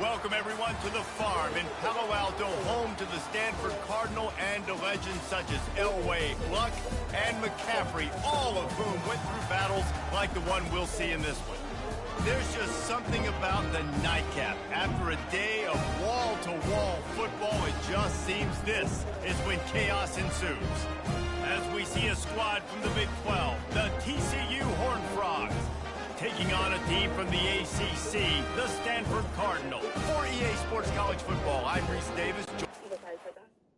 Welcome, everyone, to the farm in Palo Alto, home to the Stanford Cardinal and to legends such as Elway, Luck, and McCaffrey, all of whom went through battles like the one we'll see in this one. There's just something about the nightcap. After a day of wall-to-wall football, it just seems this is when chaos ensues. As we see a squad from the Big 12, the TCU Horned Frogs, taking on a team from the ACC, the Stanford Cardinal. For EA Sports College Football, I'm Reese Davis. He was like,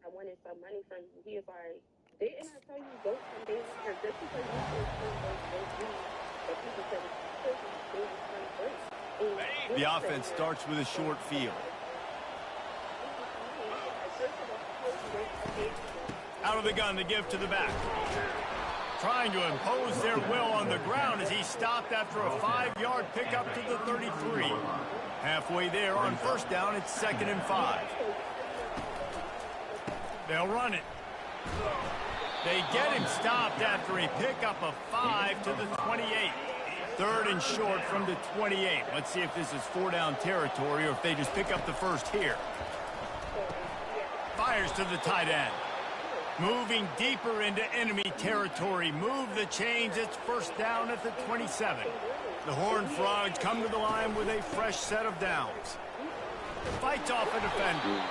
I wanted some money from you. He was like, didn't I tell you go from there? Just because you The offense starts with a short field. Out of the gun, the give to the back. Trying to impose their will on the ground as he stopped after a 5-yard pickup to the 33. Halfway there on first down, it's 2nd and 5. They'll run it. They get him stopped after a pickup of 5 to the 28. 3rd and short from the 28. Let's see if this is 4-down territory or if they just pick up the first here. Fires to the tight end. Moving deeper into enemy territory. Move the chains. It's 1st down at the 27. The Horned Frogs come to the line with a fresh set of downs. Fights off a defender.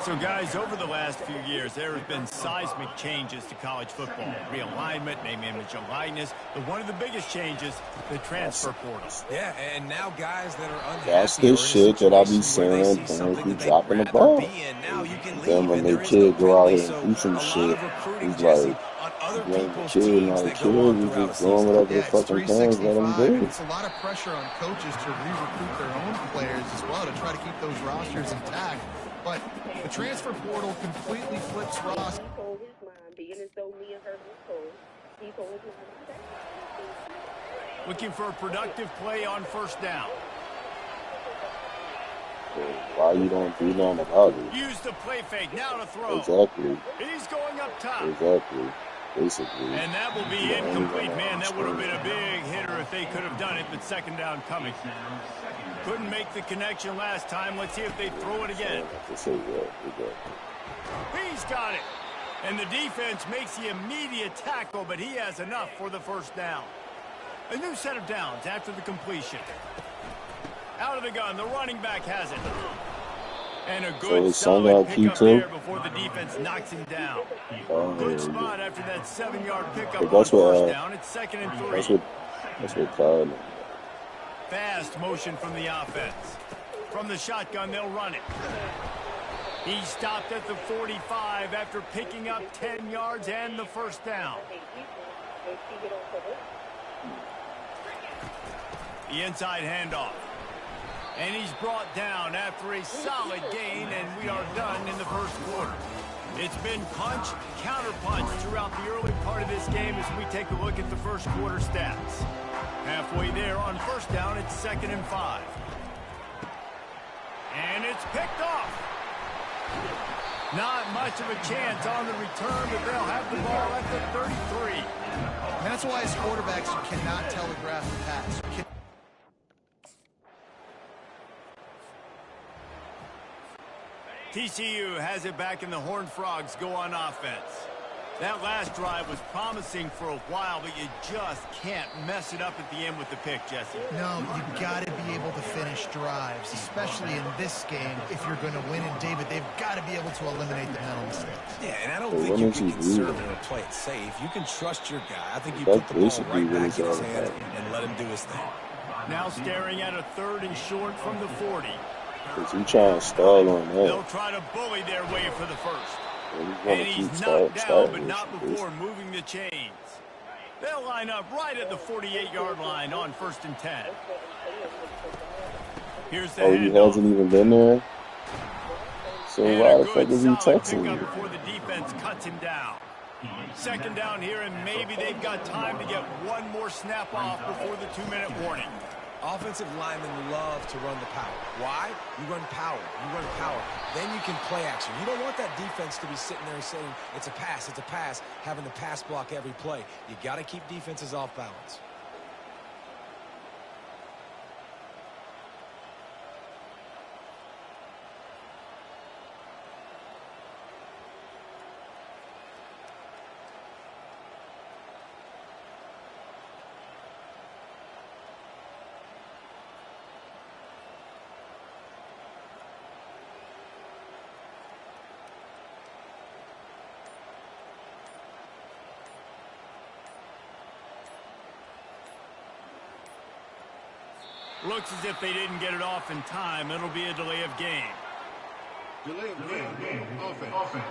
So, guys, over the last few years, there have been seismic changes to college football. Realignment, name, image, and likeness. But one of the biggest changes, the transfer portal. Yeah, and now guys that are unhappy. That's the shit that I be saying. Don't be dropping the ball. Then when they kid go out here and do some shit, he's like, young kid, not a kid, you just doing whatever the fucking things let them do. It's a lot of pressure on coaches to re-recruit their own players as well to try to keep those rosters intact. But the transfer portal completely flips rosters. He told his mom, being as though me and her was told. He told his mom that. Looking for a productive play on 1st down. Why you don't do nothing about it? Use the play fake, now to throw. Exactly. He's going up top. Exactly. Basically. And that will be incomplete. Man, that would have been a big hitter if they could have done it, but 2nd down coming. Couldn't make the connection last time. Let's see if they throw it again. He's got it. And the defense makes the immediate tackle, but he has enough for the 1st down. A new set of downs after the completion. Out of the gun, the running back has it. And a good solid pickup there before the defense knocks him down. Good spot after that 7-yard pickup on 1st down. It's 2nd and 3. That's what Kyle. Fast motion from the offense. From the shotgun, they'll run it. He stopped at the 45 after picking up 10 yards and the 1st down. The inside handoff. And he's brought down after a solid gain, and we are done in the 1st quarter. It's been punch, counter-punch throughout the early part of this game as we take a look at the 1st quarter stats. Halfway there on 1st down, it's 2nd and 5. And it's picked off. Not much of a chance on the return, but they'll have the ball at the 33. And that's why as quarterbacks you cannot telegraph the pass. TCU has it back, and the Horned Frogs go on offense. That last drive was promising for a while, but you just can't mess it up at the end with the pick, Jesse. No, you've got to be able to finish drives, especially in this game. If you're going to win, and David, they've got to be able to eliminate the mental mistakes. Yeah, and I don't think you can conservative and play it safe. You can trust your guy. I think you put the ball right back in his hand and let him do his thing. Now staring at a 3rd and short from the 40. Because he trying to stall on that. They'll try to bully their way for the 1st. And he's knocked down, but not before moving the chains. They'll line up right at the 48-yard line on 1st and 10. Here's the handoff. He hasn't even been there? So why the fuck is he texting you? Before the defense cuts him down. 2nd down here, and maybe they've got time to get one more snap off before the 2-minute warning. Offensive linemen love to run the power. Why? You run power. You run power. Then you can play action. You don't want that defense to be sitting there saying, it's a pass, having to pass block every play. You got to keep defenses off balance. Looks as if they didn't get it off in time. It'll be a delay of game. Delay of game. Offense.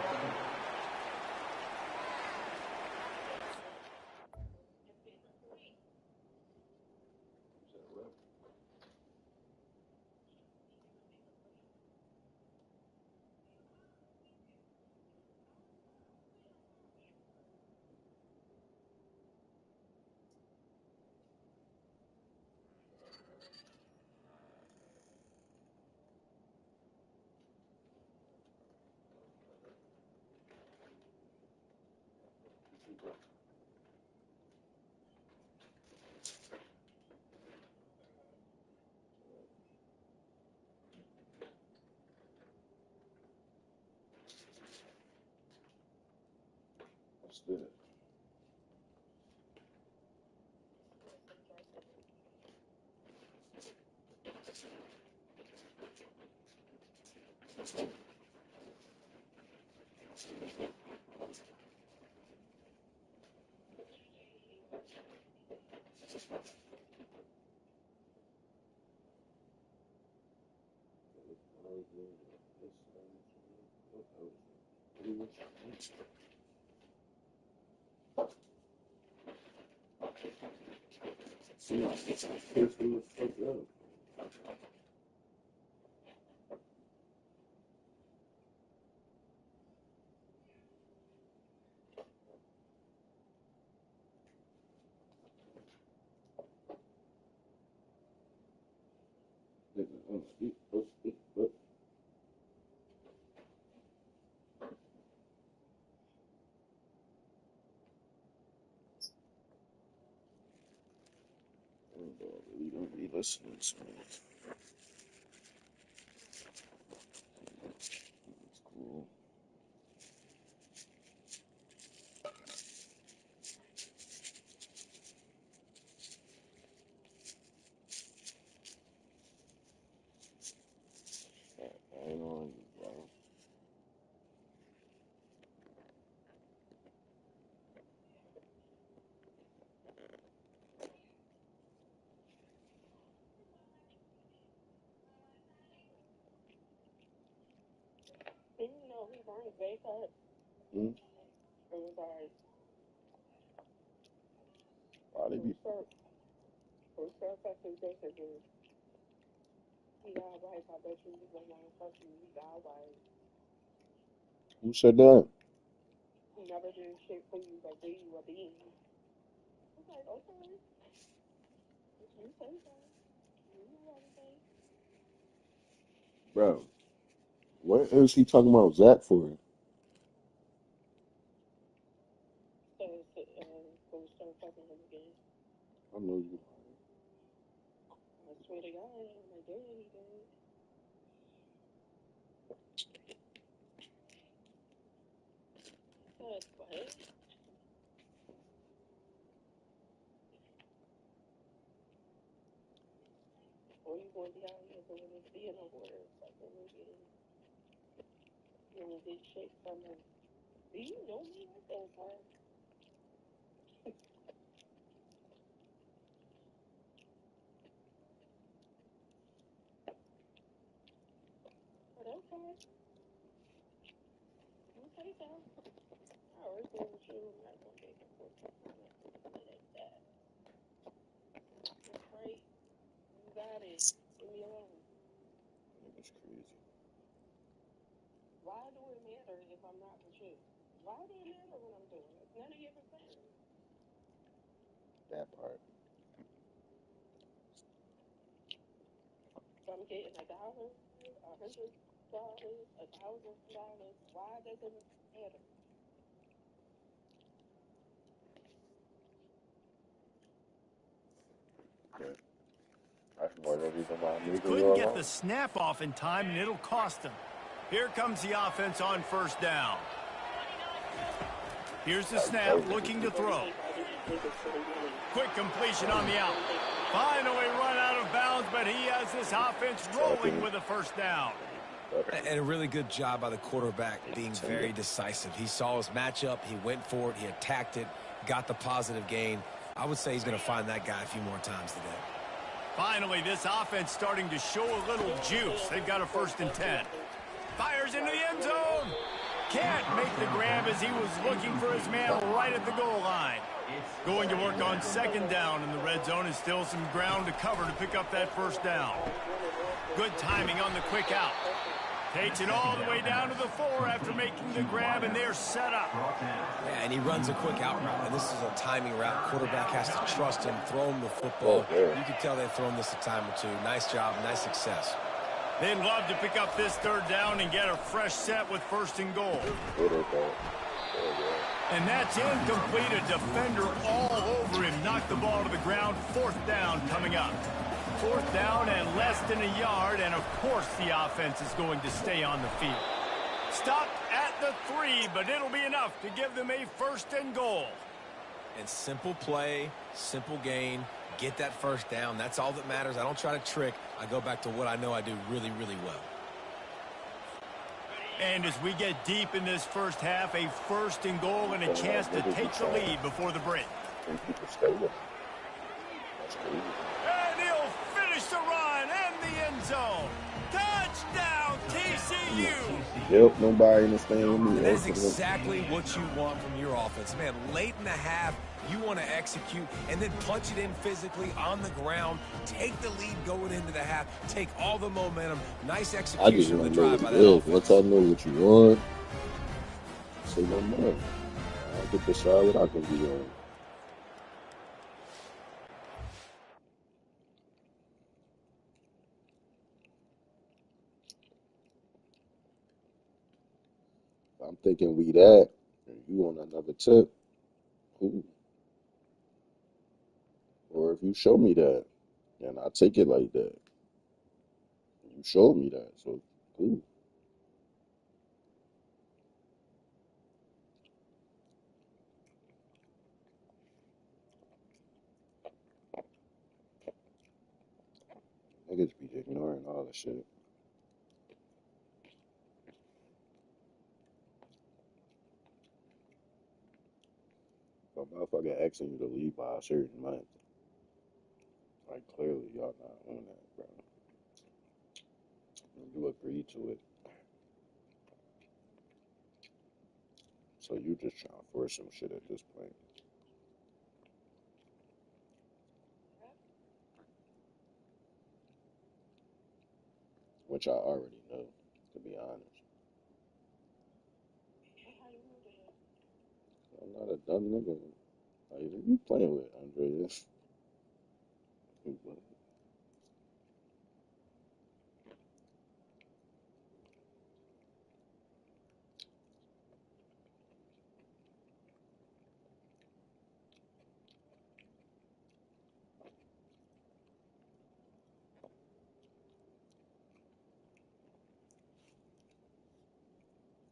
What's that? You don't be listening to me. That's cool. I ain't on you, bro. Didn't you know he runs back up? Hmm? It was like, Why they be? who start fucking Jacob and he got white. I bet you when I fuck you, he got white. Who said that? He never did shit for you, but gave you a bean. I was like, okay. If you say so. You know everything. Bro, what is he talking about Zach for? So start fucking him again. I know you. I swear to God, I'm like, damn, he did. What? Or you going to be out here doing this being a whore, fucking nigga. You don't get shit from him. Do you know me like that, bro? But okay. You say so. I always go with you. I'm not going to get important. Like that. That's right. You got it. Leave me alone. That's crazy. Why do it matter if I'm not with you? Why do it matter what I'm doing? It's none of your concern. That part. So I'm getting $1, $100, $1,000. Why does it matter? Okay. That's more the reason why I'm leaving you Couldn't get alone. the snap off in time, and it'll cost him. Here comes the offense on first down. Here's the snap, looking to throw. Quick completion on the out. Finally run out of bounds, but he has this offense rolling with a first down. And a really good job by the quarterback being very decisive. He saw his matchup, he went for it, he attacked it, got the positive gain. I would say he's going to find that guy a few more times today. Finally, this offense starting to show a little juice. They've got a 1st and 10. Fires into the end zone. Can't make the grab as he was looking for his man right at the goal line. Going to work on 2nd down in the red zone, and still some ground to cover to pick up that 1st down. Good timing on the quick out. Takes it all the way down to the 4 after making the grab, and they're set up. Yeah, and he runs a quick out route, and this is a timing route. Quarterback has to trust him, throw him the football. You can tell they've thrown this a time or two. Nice job, nice success. They'd love to pick up this 3rd down and get a fresh set with 1st and goal. And that's incomplete. A defender all over him. Knocked the ball to the ground. 4th down coming up. 4th down and less than a yard, and of course the offense is going to stay on the field. Stopped at the 3, but it'll be enough to give them a 1st and goal. And simple play, simple gain, get that 1st down. That's all that matters. I don't try to trick. I go back to what I know I do really, really well. And as we get deep in this 1st half, a 1st and goal and a chance to take the lead before the break. And he'll finish the run and the end zone. Touchdown, TCU! Yep, nobody understands me. That is exactly what you want from your offense. Man, late in the half, you want to execute and then punch it in physically on the ground, take the lead going into the half, take all the momentum. Nice execution on the drive by that offense. Once I know what you want, say no more. I get to decide what I can be on. I'm thinking we that, and you on another tip. Cool. Or if you show me that, and I take it like that. You showed me that, so cool. Niggas be ignoring all the shit. A motherfucker asking you to leave by a certain month. Like, clearly, y'all not on that, bro. And you agreed to it. So you just trying to force some shit at this point. Which I already know, to be honest. I'm not a dumb nigga. Like, who you playing with, Andreas?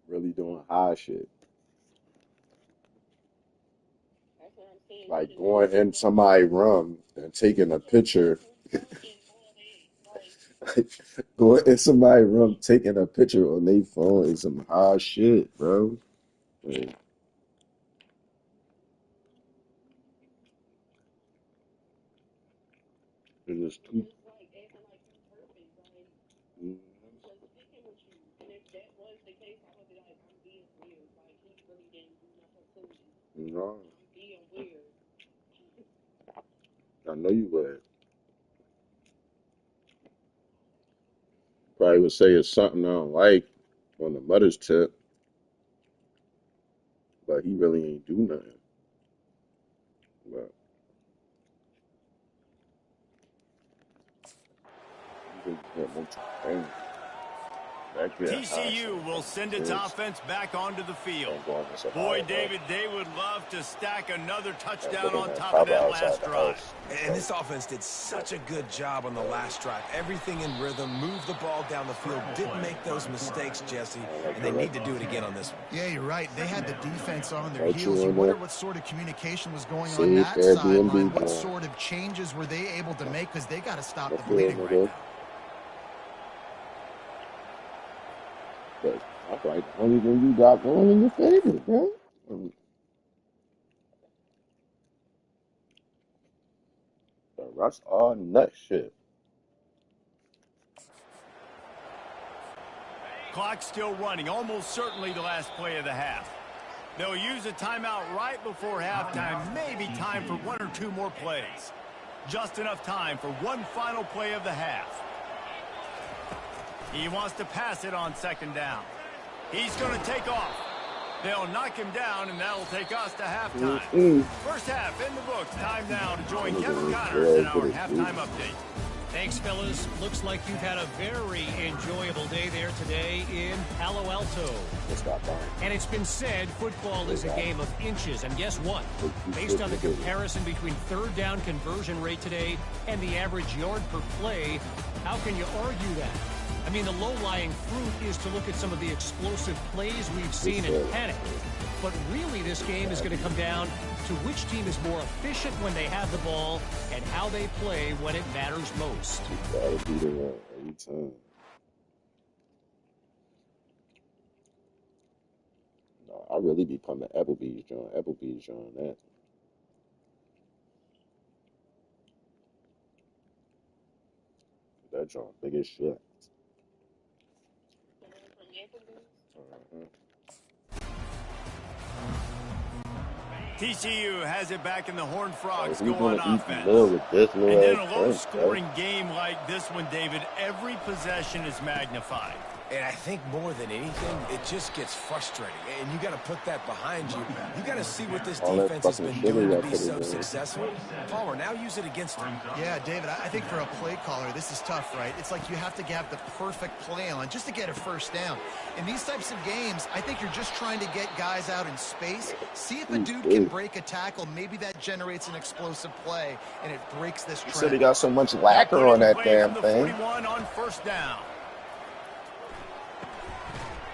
Really doing high shit. Like going in somebody's room and taking a picture. Going in somebody's room, taking a picture on their phone is some high shit, bro. Like, it's just too. Mhm. No, I know you would. Probably would say it's something I don't like on the mother's tip, but he really ain't do nothing. But he just got more time. TCU will send its offense back onto the field. Boy, David, they would love to stack another touchdown on top of that last drive. And this offense did such a good job on the last drive. Everything in rhythm, moved the ball down the field, didn't make those mistakes, Jesse, and they need to do it again on this one. Yeah, you're right. They had the defense on their heels. You wonder what sort of communication was going on that sideline. What sort of changes were they able to make? Because they got to stop the bleeding right now. But I feel like the only thing you got going in your favor, bro. The That's all nut shit. Clock still running, almost certainly the last play of the half. They'll use a timeout right before halftime, maybe time for one or two more plays. Just enough time for one final play of the half. He wants to pass it on second down. He's going to take off. They'll knock him down, and that'll take us to halftime. First half in the books. Time now to join Kevin Connors in our halftime update. Thanks, fellas. Looks like you've had a very enjoyable day there today in Palo Alto. And it's been said football is a game of inches. And guess what? Based on the comparison between third down conversion rate today and the average yard per play, how can you argue that? I mean, the low-lying fruit is to look at some of the explosive plays we've seen and panic. But really, this game is going to come down to which team is more efficient when they have the ball and how they play when it matters most. You gotta be the one every time. No, I really be coming to Applebee's joint that. That joint big as shit. TCU has it back in the Horned Frogs going offense. And in a low-scoring game like this one, David, every possession is magnified. And I think more than anything, it just gets frustrating. And you got to put that behind you. You got to see what this defense has been doing to be so successful. Palmer, now use it against them. Yeah, David, I think for a play caller, this is tough, right? It's like you have to have the perfect play on just to get a first down. In these types of games, I think you're just trying to get guys out in space. See if a dude can break a tackle. Maybe that generates an explosive play, and it breaks this trend. You said he got so much lacquer on that damn thing. 41 on first down.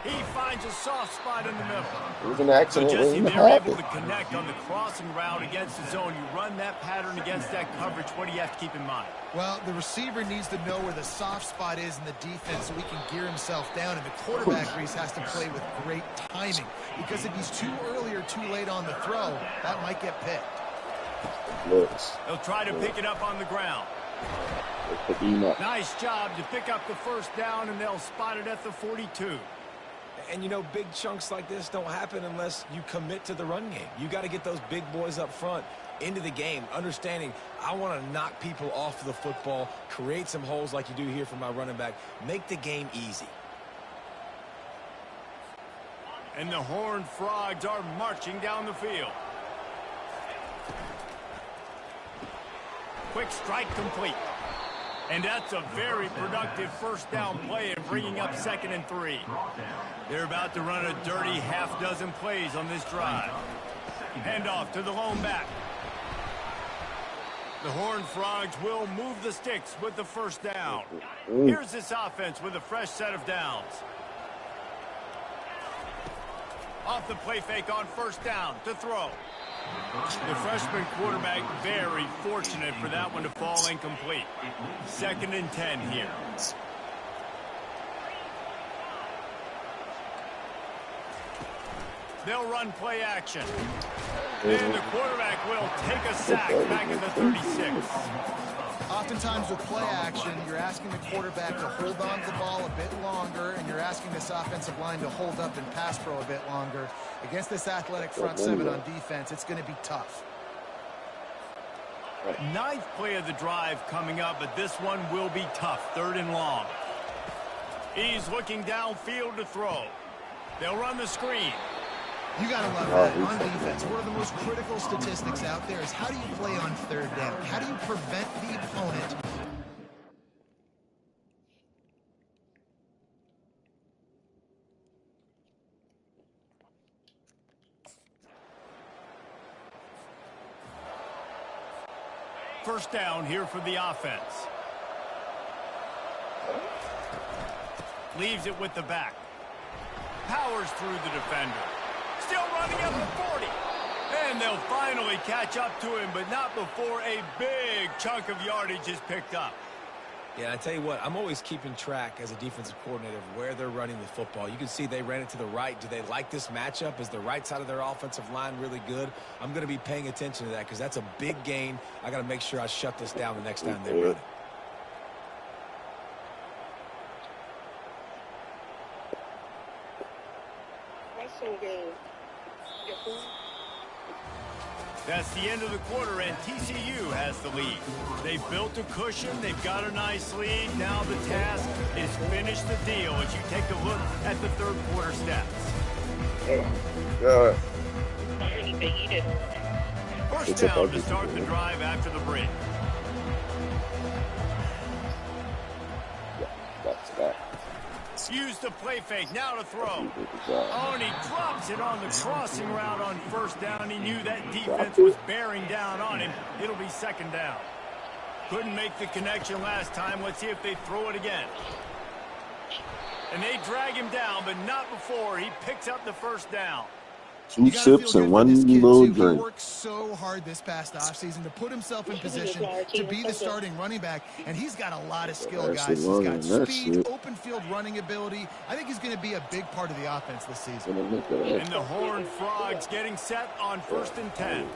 He finds a soft spot in the middle. It was an accident. So Jesse, they're able to connect on the crossing route against the zone. You run that pattern against that coverage. What do you have to keep in mind? Well, the receiver needs to know where the soft spot is in the defense so he can gear himself down. And the quarterback, Reese, has to play with great timing. Because if he's too early or too late on the throw, that might get picked. They'll try to pick it up on the ground. Nice job to pick up the first down, and they'll spot it at the 42. And, you know, big chunks like this don't happen unless you commit to the run game. You got to get those big boys up front into the game, understanding I want to knock people off the football, create some holes like you do here for my running back, make the game easy. And the Horned Frogs are marching down the field. Quick strike complete. And that's a very productive first down play and bringing up 2nd and 3. They're about to run a dirty half-dozen plays on this drive. Handoff to the lone back. The Horned Frogs will move the sticks with the first down. Here's this offense with a fresh set of downs. Off the play fake on first down to throw. The freshman quarterback very fortunate for that one to fall incomplete. 2nd and 10 here. They'll run play action. And the quarterback will take a sack back in the 36. Oftentimes with play action, you're asking the quarterback to hold on to the ball a bit longer, and you're asking this offensive line to hold up and pass pro a bit longer. Against this athletic front seven on defense, it's going to be tough. 9th play of the drive coming up, but this one will be tough. 3rd and long. He's looking downfield to throw. They'll run the screen. You got to love that on defense. One of the most critical statistics out there is how do you play on 3rd down? How do you prevent the opponent? First down here for the offense. Leaves it with the back. Powers through the defender. Still running up the 40. And they'll finally catch up to him, but not before a big chunk of yardage is picked up. Yeah, I tell you what, I'm always keeping track as a defensive coordinator of where they're running the football. You can see they ran it to the right. Do they like this matchup? Is the right side of their offensive line really good? I'm going to be paying attention to that because that's a big gain. I got to make sure I shut this down the next time they run it. That's the end of the quarter, and TCU has the lead. They've built a cushion. They've got a nice lead. Now the task is finish the deal as you take a look at the third quarter stats. First down to start the drive after the break. Use the play fake, now to throw. Oh, and he drops it on the crossing route on first down. He knew that defense was bearing down on him. It'll be second down. Couldn't make the connection last time. Let's see if they throw it again. And they drag him down, but not before he picks up the first down. 2 sips and 1 little drink. He worked so hard this past offseason to put himself in position to be the starting running back, and he's got a lot of skill, guys. He's got speed, open field running ability. I think he's going to be a big part of the offense this season. And the Horned Frogs getting set on 1st and 10.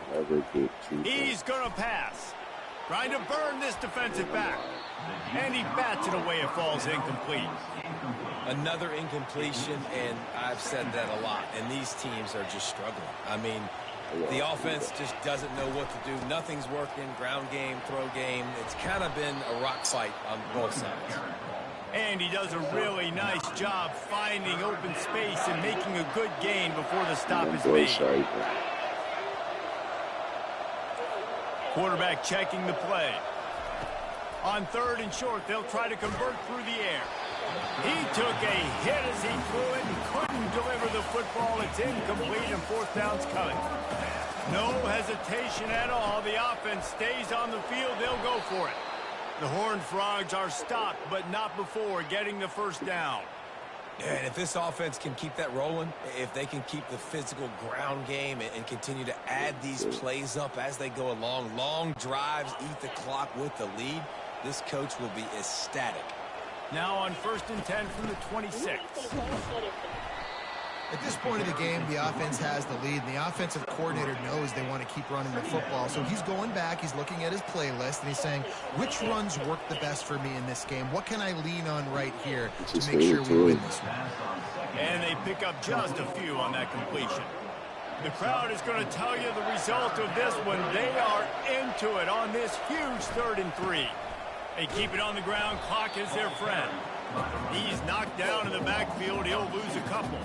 He's going to pass. Trying to burn this defensive back. And he bats it away. It falls incomplete. Another incompletion, and I've said that a lot, and these teams are just struggling. I mean, the offense just doesn't know what to do. Nothing's working, ground game, throw game. It's kind of been a rock fight on both sides. And he does a really nice job finding open space and making a good gain before the stop is made. Quarterback checking the play. On 3rd and short, they'll try to convert through the air. He took a hit as he threw it and couldn't deliver the football. It's incomplete, and 4th down's coming. No hesitation at all. The offense stays on the field. They'll go for it. The Horned Frogs are stopped, but not before getting the first down. And if this offense can keep that rolling, if they can keep the physical ground game and continue to add these plays up as they go along, long drives, eat the clock with the lead, this coach will be ecstatic. Now on 1st and 10 from the 26. At this point of the game, the offense has the lead, and the offensive coordinator knows they want to keep running the football. So he's going back, he's looking at his playlist, and he's saying, which runs work the best for me in this game? What can I lean on right here to make sure we win this one? And they pick up just a few on that completion. The crowd is going to tell you the result of this one. They are into it on this huge 3rd and 3. They keep it on the ground. Clock is their friend. He's knocked down in the backfield. He'll lose a couple.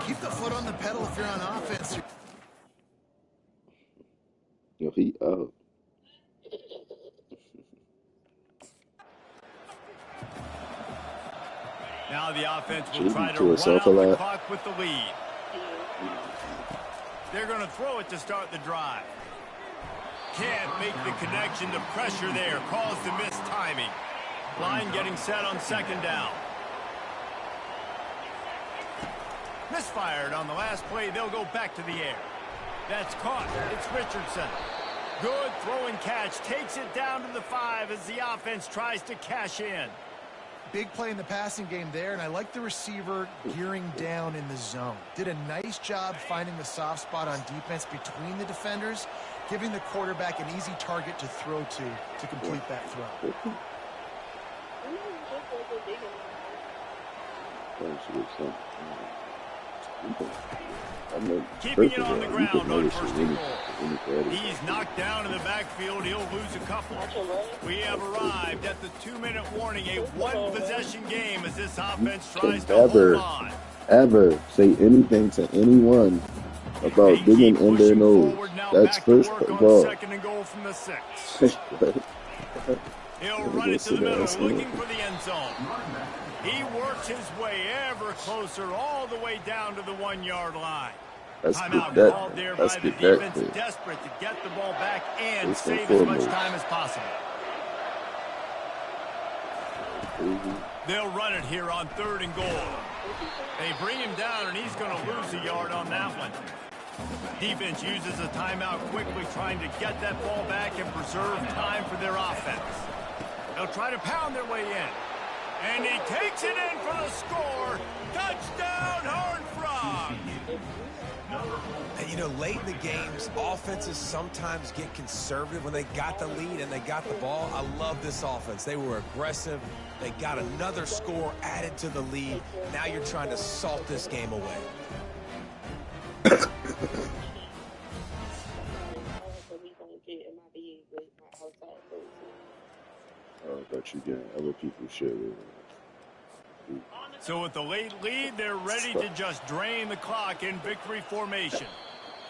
Keep the foot on the pedal if you're on offense. Yo, he up. Now the offense will try to run out the clock with the lead. They're going to throw it to start the drive. Can't make the connection. The pressure there caused the missed timing. Line getting set on 2nd down. Misfired on the last play. They'll go back to the air. That's caught. It's Richardson. Good throw and catch. Takes it down to the 5 as the offense tries to cash in. Big play in the passing game there, and I like the receiver gearing down in the zone. Did a nice job finding the soft spot on defense between the defenders, giving the quarterback an easy target to throw to complete that throw. Keeping it on the ground on 1st and goal. He's knocked down in the backfield. He'll lose a couple. We have arrived at the 2-minute warning, a 1-possession game as this offense tries to hold on. Ever say anything to anyone about digging in their nose. That's first of all. 2nd and goal from the 6. He'll run it to the middle, looking for the end zone. He works his way ever closer, all the way down to the 1-yard line. Timeout called there by the defense, desperate to get the ball back and save as much time as possible. They'll run it here on 3rd and goal. They bring him down, and he's going to lose a yard on that one. Defense uses a timeout quickly, trying to get that ball back and preserve time for their offense. They'll try to pound their way in. And he takes it in for the score. Touchdown, Horned Frog. And, you know, late in the games, offenses sometimes get conservative when they got the lead and they got the ball. I love this offense. They were aggressive. They got another score added to the lead. Now you're trying to salt this game away. I bet you getting other people's shit. So with the late lead, they're ready to just drain the clock in victory formation.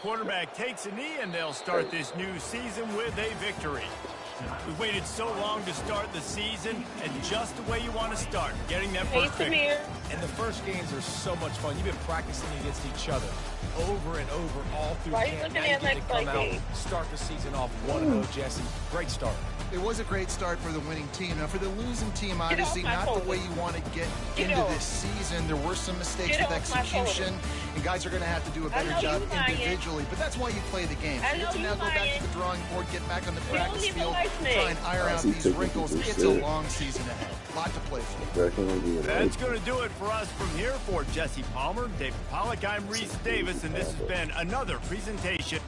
Quarterback takes a knee, and they'll start this new season with a victory. We've waited so long to start the season, and just the way you want to start, getting that first victory. And the first games are so much fun. You've been practicing against each other over and over all through camp. Now you get to come out, start the season off 1-0, Jesse. Great start. It was a great start for the winning team. Now, for the losing team, obviously not the way you want to get into this season. There were some mistakes with execution, and guys are going to have to do a better job individually. But that's why you play the game. You get to now go back to the drawing board, get back on the practice field, try and iron out these wrinkles. It's a long season ahead. A lot to play for. That's going to do it for us from here. For Jesse Palmer, David Pollack, I'm Reese Davis, and this has been another presentation.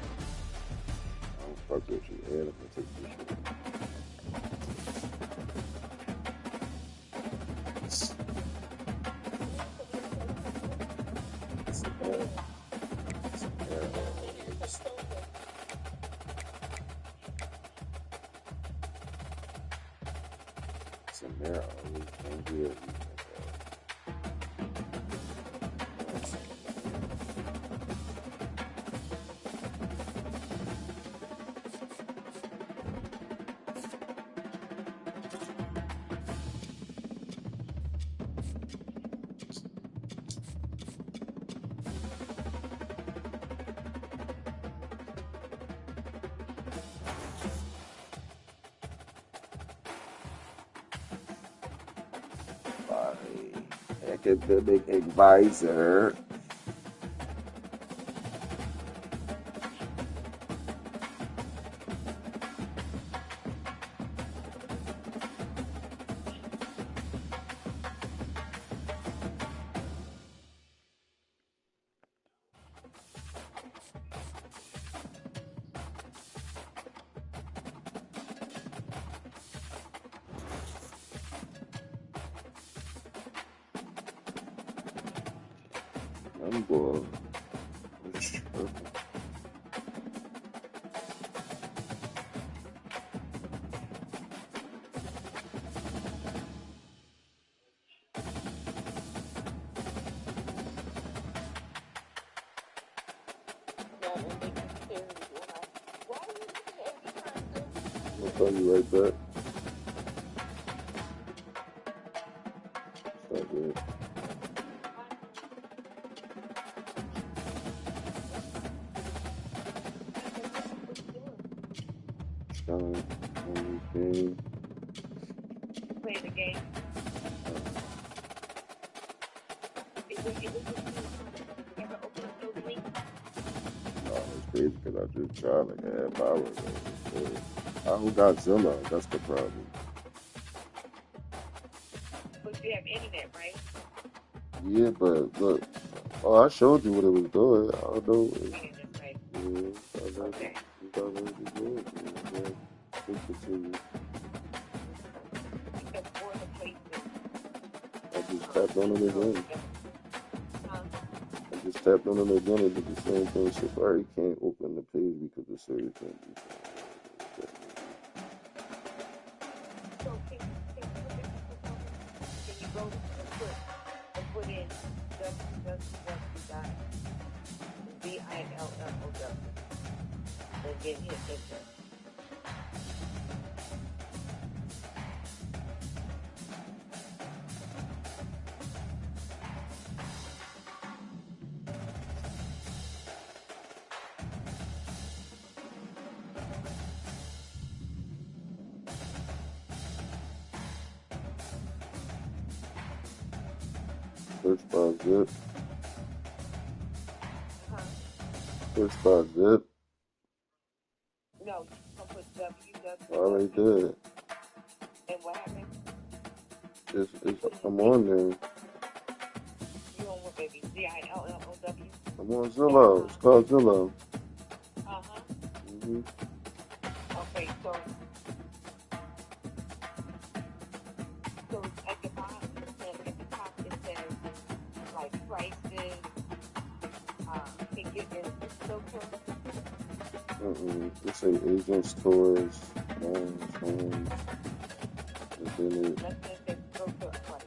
Academic advisor. I'll call you right back. It's not good. Play the game. Ever open up those links? No, it's crazy because I just tried like a half hour ago. I don't got Zilla. That's the problem. But you have internet, right? Yeah, but look. Oh, I showed you what it was doing. I don't know. Okay. I just tapped on it again. I just tapped on it again and did the same thing. Safari can't open the page because the server can't do something. Put in www.VILLOW and then hit enter. Search by zip. Search by zip. No, you can put www. I already did. And what happened? I'm on there. You on what, baby? ZILLOW? I'm on Zillow. It's called Zillow. Uh-huh. Mm-hmm. Okay, so at the bottom, at the top, it says, like, prices, can get in filter. It say agents, tours, homes, and then it. Let's just say filter prices.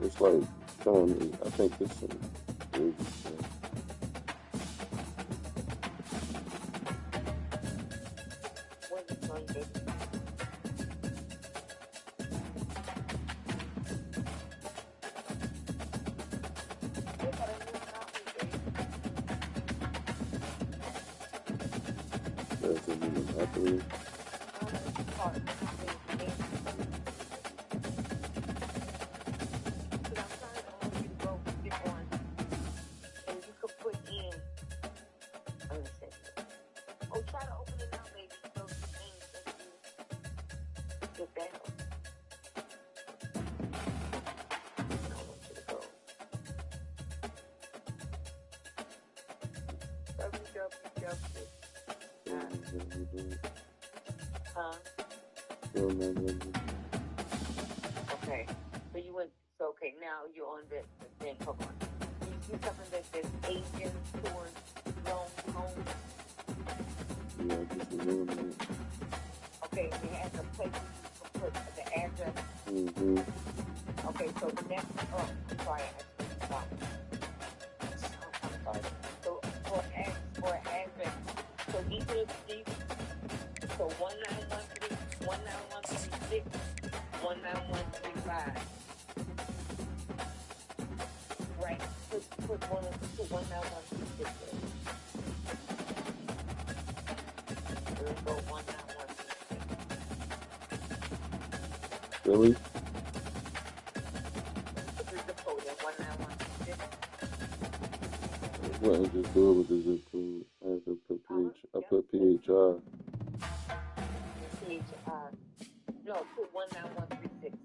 It's like showing me. I think it's some weird stuff. What is it going to be? That's a new happening. Okay. So you went, so okay, now you're on the thing, hold on. You see something that says agents towards loan homes? Yeah, just remember it. Okay, and it has a place you can put the address. Mm-hmm. Okay, so next, oh, I'm sorry, I'm sorry. So for address, so these are the streets, so 1913, 19136, 19135. Right, put 19136 there. We'll go 19136. Really? Put the zip code in 19136. What I just do it with the zip code. I have to put I put PHI. No, put 19136.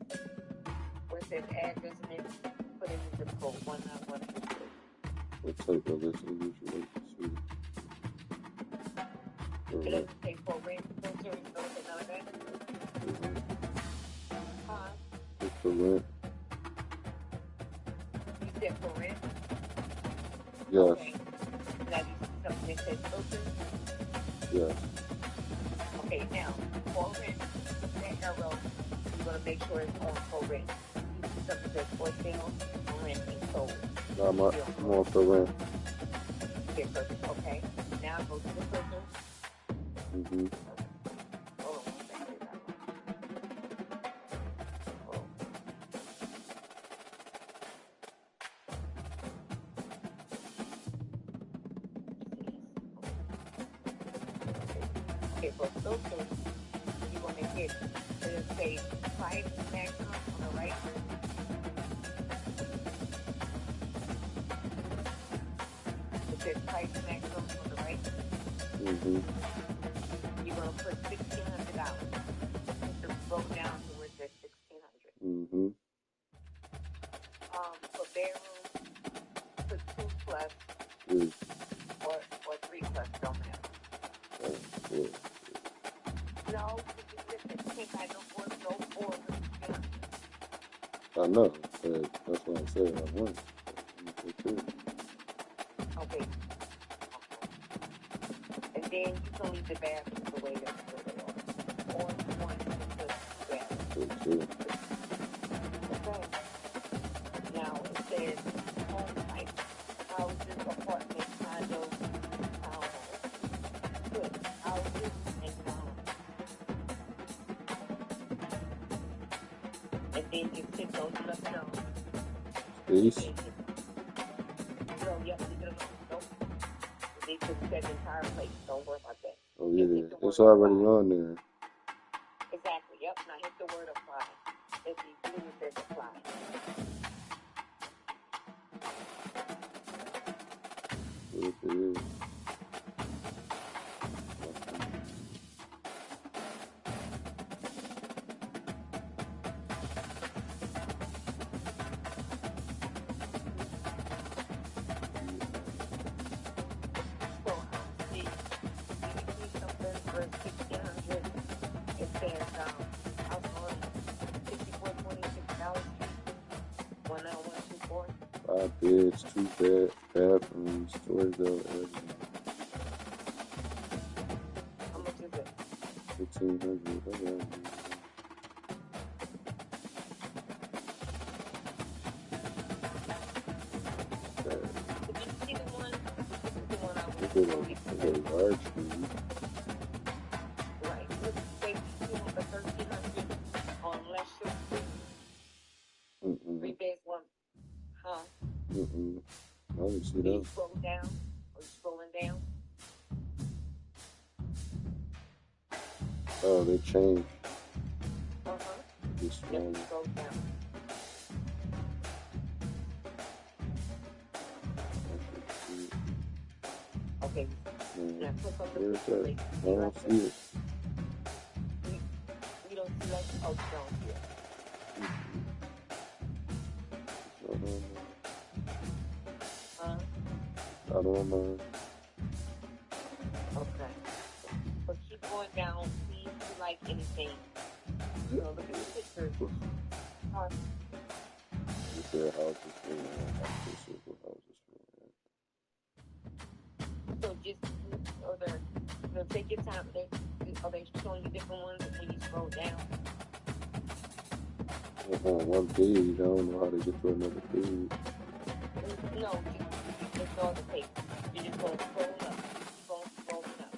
Where it says address and then put in the zip code 19136. What type of this English would like to see? It doesn't say for rent, filter, nothing like that. It's for rent. You said for rent? Yes. Okay. Now you see something that says filter? Yes. Okay, now, for rent, that arrow, you're going to make sure it's on for rent. You see something that says for sale, rent, and sold. No, I'm on for rent. Okay, perfect. Okay. Now go to the filter. Mm-hmm. Hold on one second. Oh. Okay, for filter, you're going to hit, it'll say price maximum on the right. It says price maximum on the right. Mm-hmm. You're going to put $1,600. It's broke down to where it says $1,600. Mm-hmm. For bedroom, put 2 plus or 3 plus, don't matter. Yeah. No, listen, can't buy no 4, no 4. I know. That's what I said. I want. Okay. And then you can leave the bathroom the way they are. Or if you want to put the bathroom. Okay. Now it says home type, houses, apartments, condos, townhomes. Good. Houses and townhomes. And then you click those left down. Peace. No, yep, leave it alone. Nope. They took that entire place. Don't worry about that. Oh, yeah. It It's already on there. Exactly. Yep. Now hit the word apply. If you do it, there's apply. What it is. Beds, 2 bathrooms, Storyville, Arizona. How much is it? $1,500. Did you see the one? This is the one I was a large screen. Right. Look, they do the 1,300 on Lester Street. 3 beds, 1. Huh? I didn't see that. You scroll down? Are you scrolling down? Oh, they changed. This Yep, one. scroll down. Okay. Now click on the Where's picture. that? I don't see it. You don't select. Oh, you don't see it. I don't know. Okay. But keep going down. See if you like anything. You know, look at the pictures. You said houses for houses. So just, or they're take your time. Are they showing you different ones when you scroll down? On one page, I don't know how to get to another page. No, just ignore the page. You're just going to scroll up. Keep on scrolling up.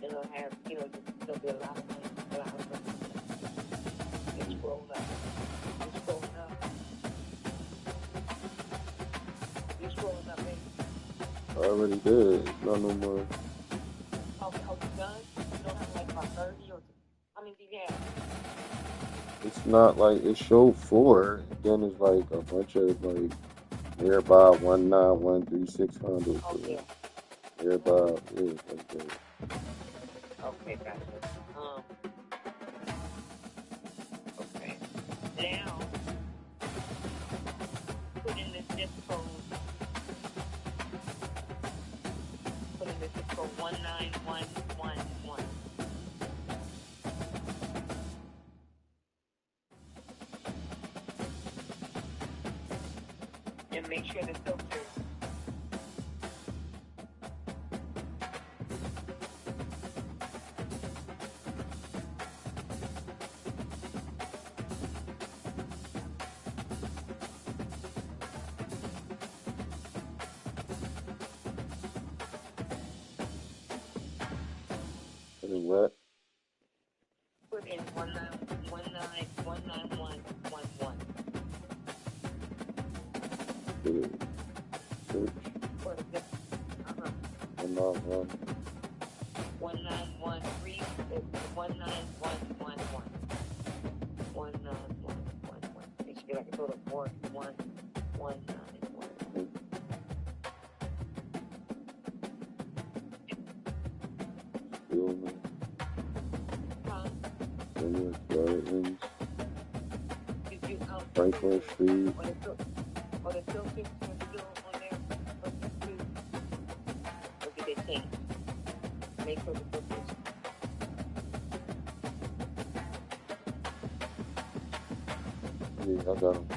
Then it'll have, there'll be a lot of things. Just scroll up. Just scrolling up. You're scrolling up, baby. I already did. Not no more. Oh, you done? You don't have like about 30 or how many do you have? It's not like it showed 4. Then it's like a bunch of like nearby 1913600. Oh, yeah. Nearby, yeah, like that. Okay, gotcha. Okay. Now, put in the zip code. Put in the zip code 19111. And make sure the filter. Put in what? Put in 1919111. Put it. Search. For the zip. 191. 1913 is 19111. 19111. It should be like a total of 41191. Stillman. Huh? Senior Gardens. Did you Franklin Street. Or the filters are still on there? Or did they change? Make sure the filters. Yeah, I got them.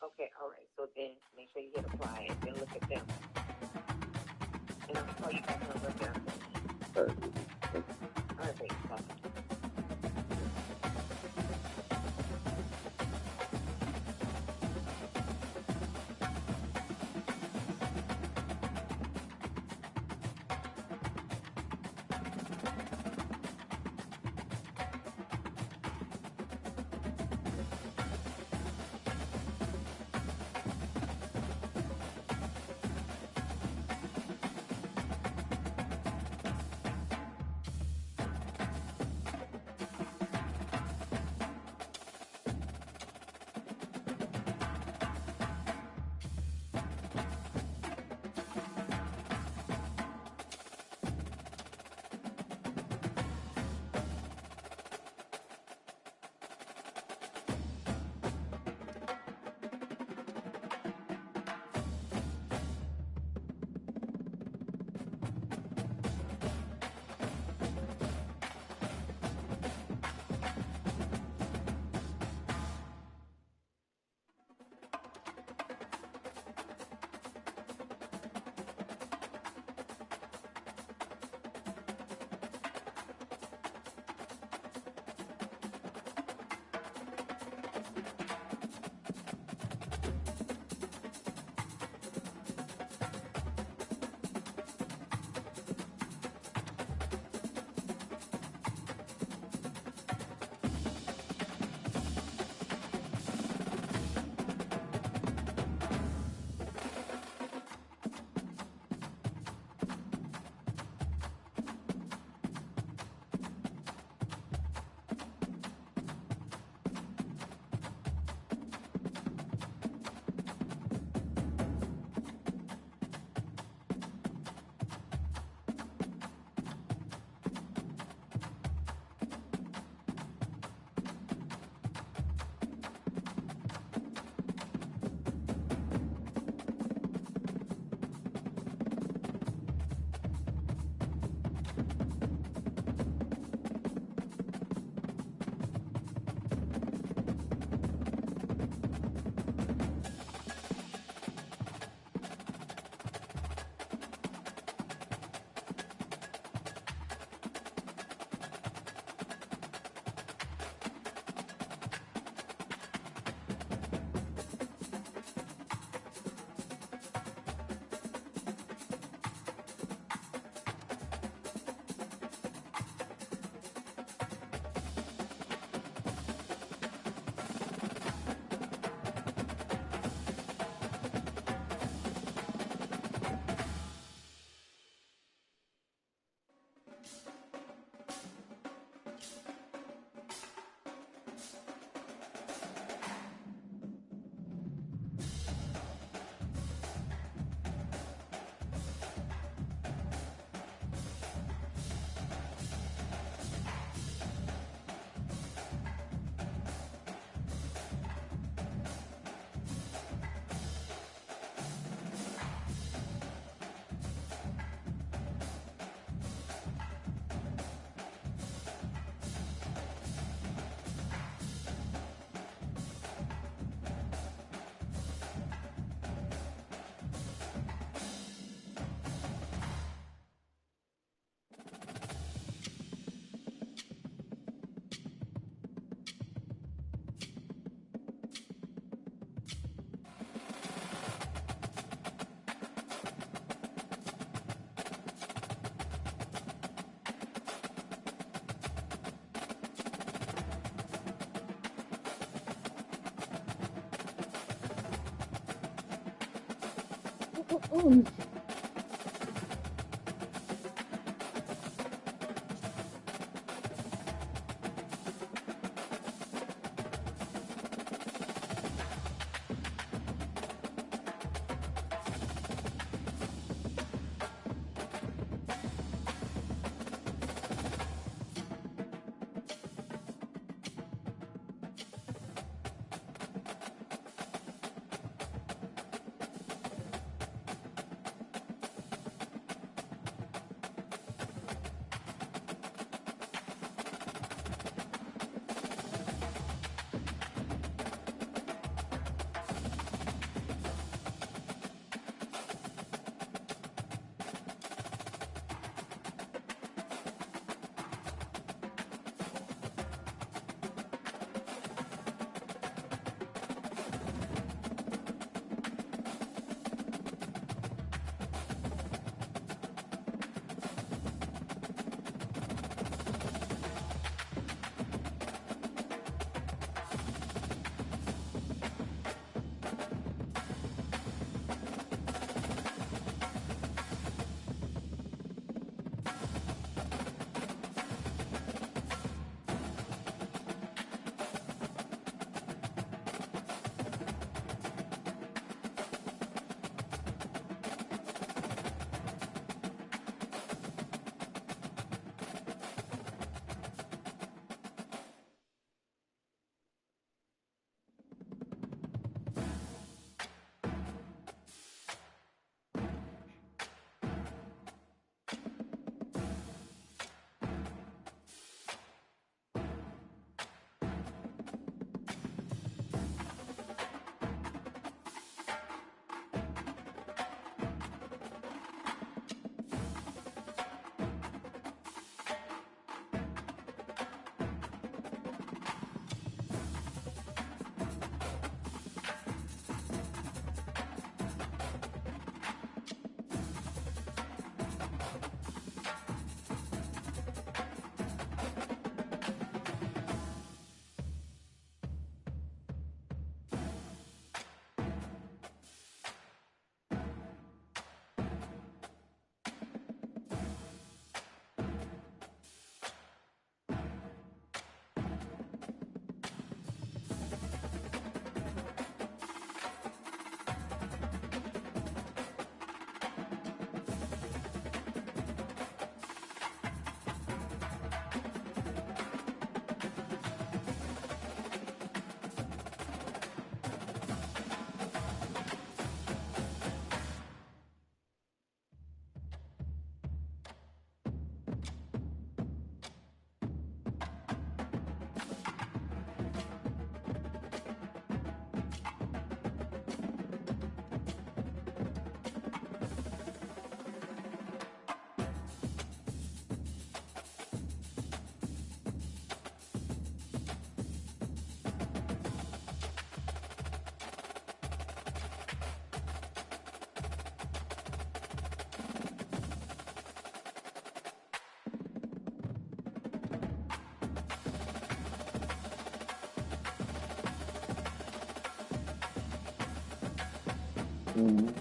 Okay, all right. So then make sure you hit apply and then look at them. And I'll call you back on the down. All right. All right, thanks. Bye. Mm. Mhm.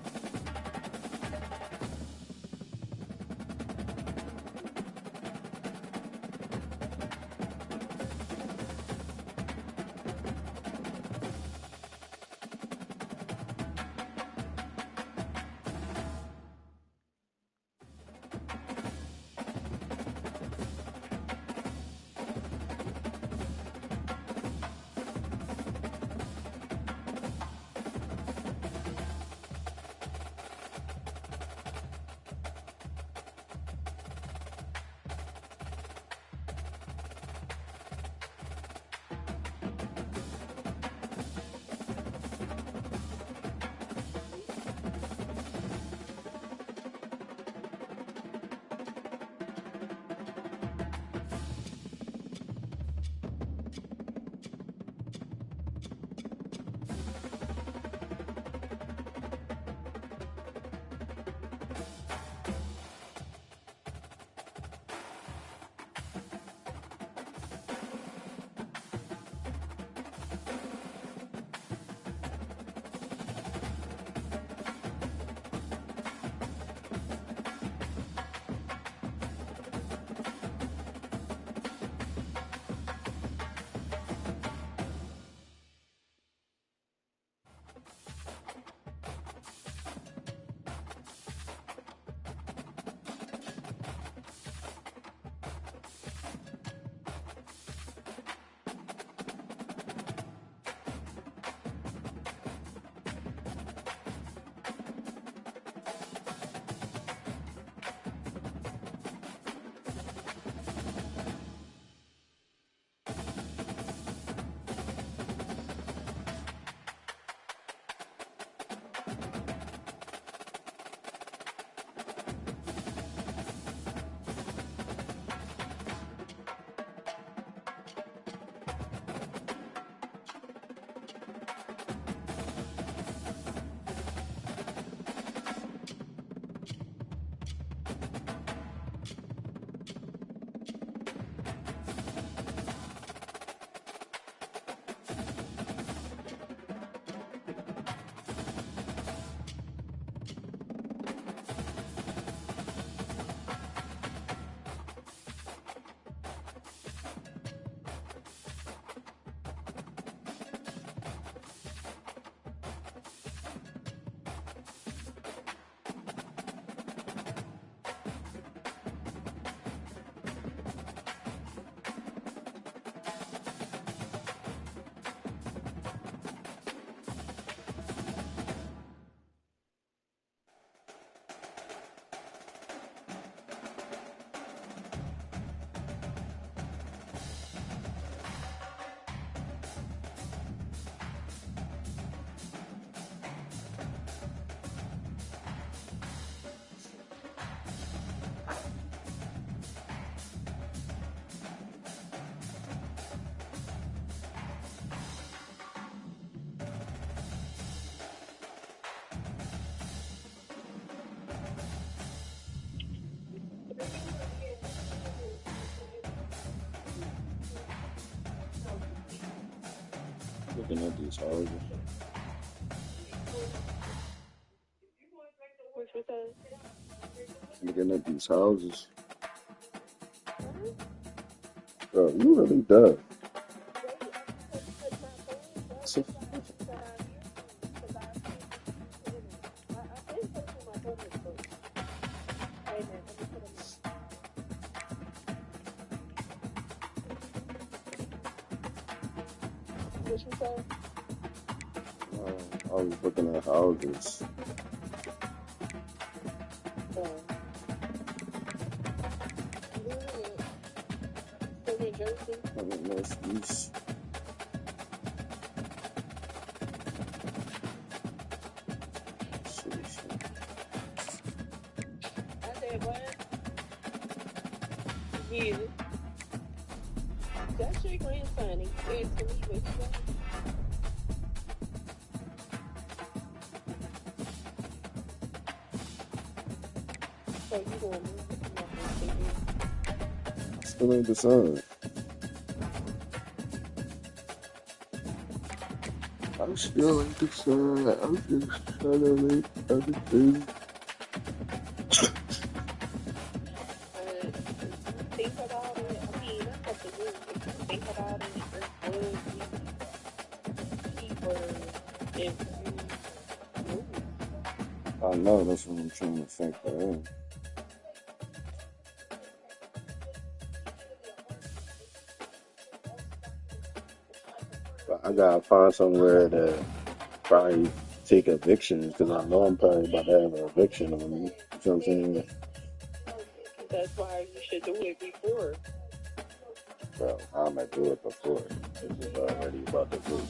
looking at these houses. What you say? Looking at these houses. Bro, you really dumb. What you say? I was looking at houses. New Jersey? I mean, that's east. I said what? Yeah. That's your grandson. He said to me what you got. So you gonna move? Still ain't decided. I'm still ain't decided. I'm just trying to make everything. Think about it. I mean, that's up to you. If you think about it, it would be cheaper if you move. I know, that's what I'm trying to think of. But I gotta find somewhere to probably take evictions because I know I'm probably about to have an eviction on me. You know what I'm saying? That's why you should do it before. Bro, I'm gonna do it before. This is already about to do.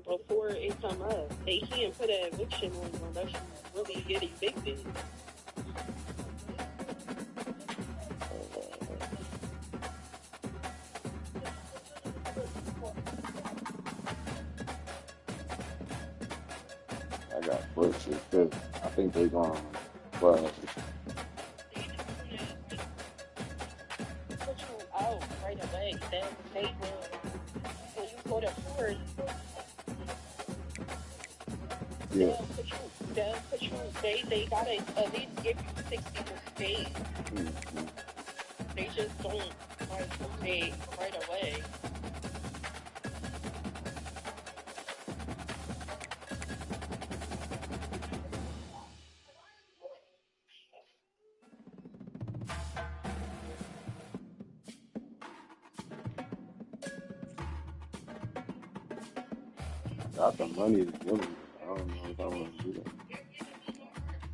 Before it come up, they can't put an eviction on you unless you really get evicted. I got bushes too. I think they're going. Well, Put you out right away. Then they will. When you go to court, yeah. they'll put you. They gotta at least give you 60 days. Mm-hmm. They just don't like say right away. Got the money to do it. I don't know if I want to do that.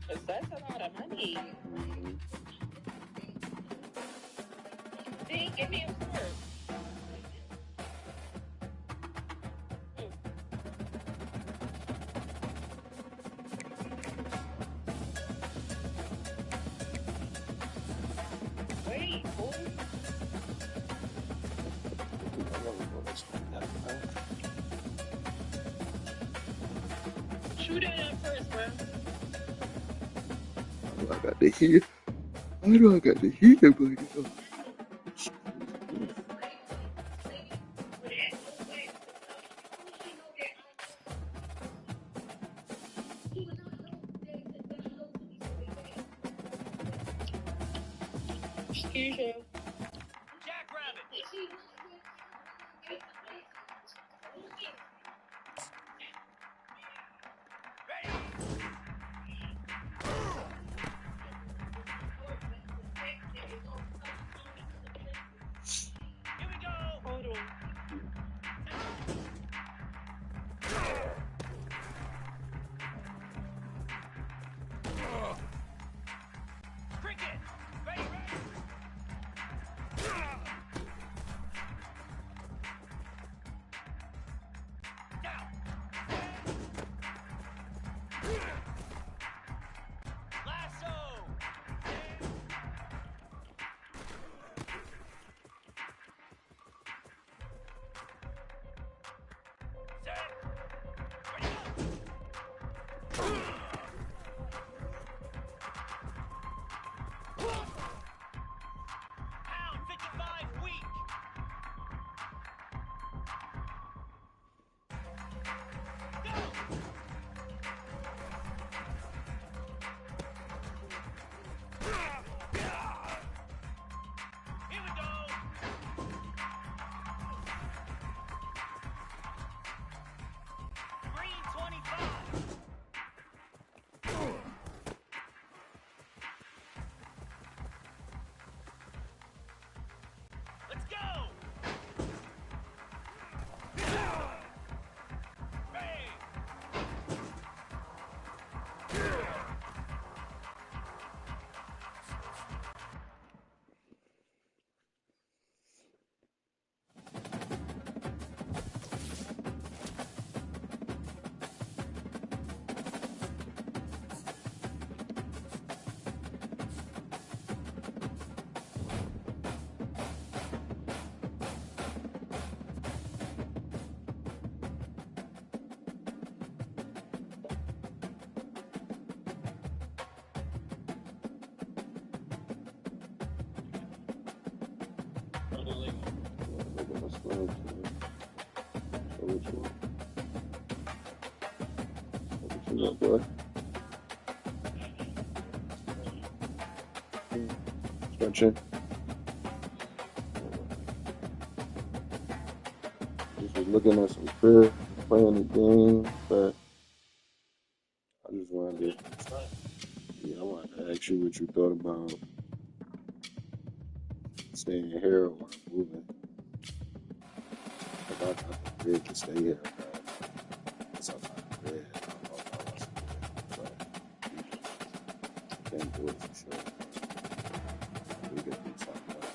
Cause that's a lot of money. Mm-hmm. They give me a court. Wait, boy. Shoot it up first, bro. I got the heat. I know I got the heat, but Excuse you. Jackrabbit. Here we go. Hold on. Cricket. Ready. Boy. Stretching. Just was looking at some crib, playing the game, but I just wanted to, I wanted to ask you what you thought about staying here or moving. I got the bid to stay here, but it's up my bed. I don't know if I want to do it, but can't do it for sure. We can do something else.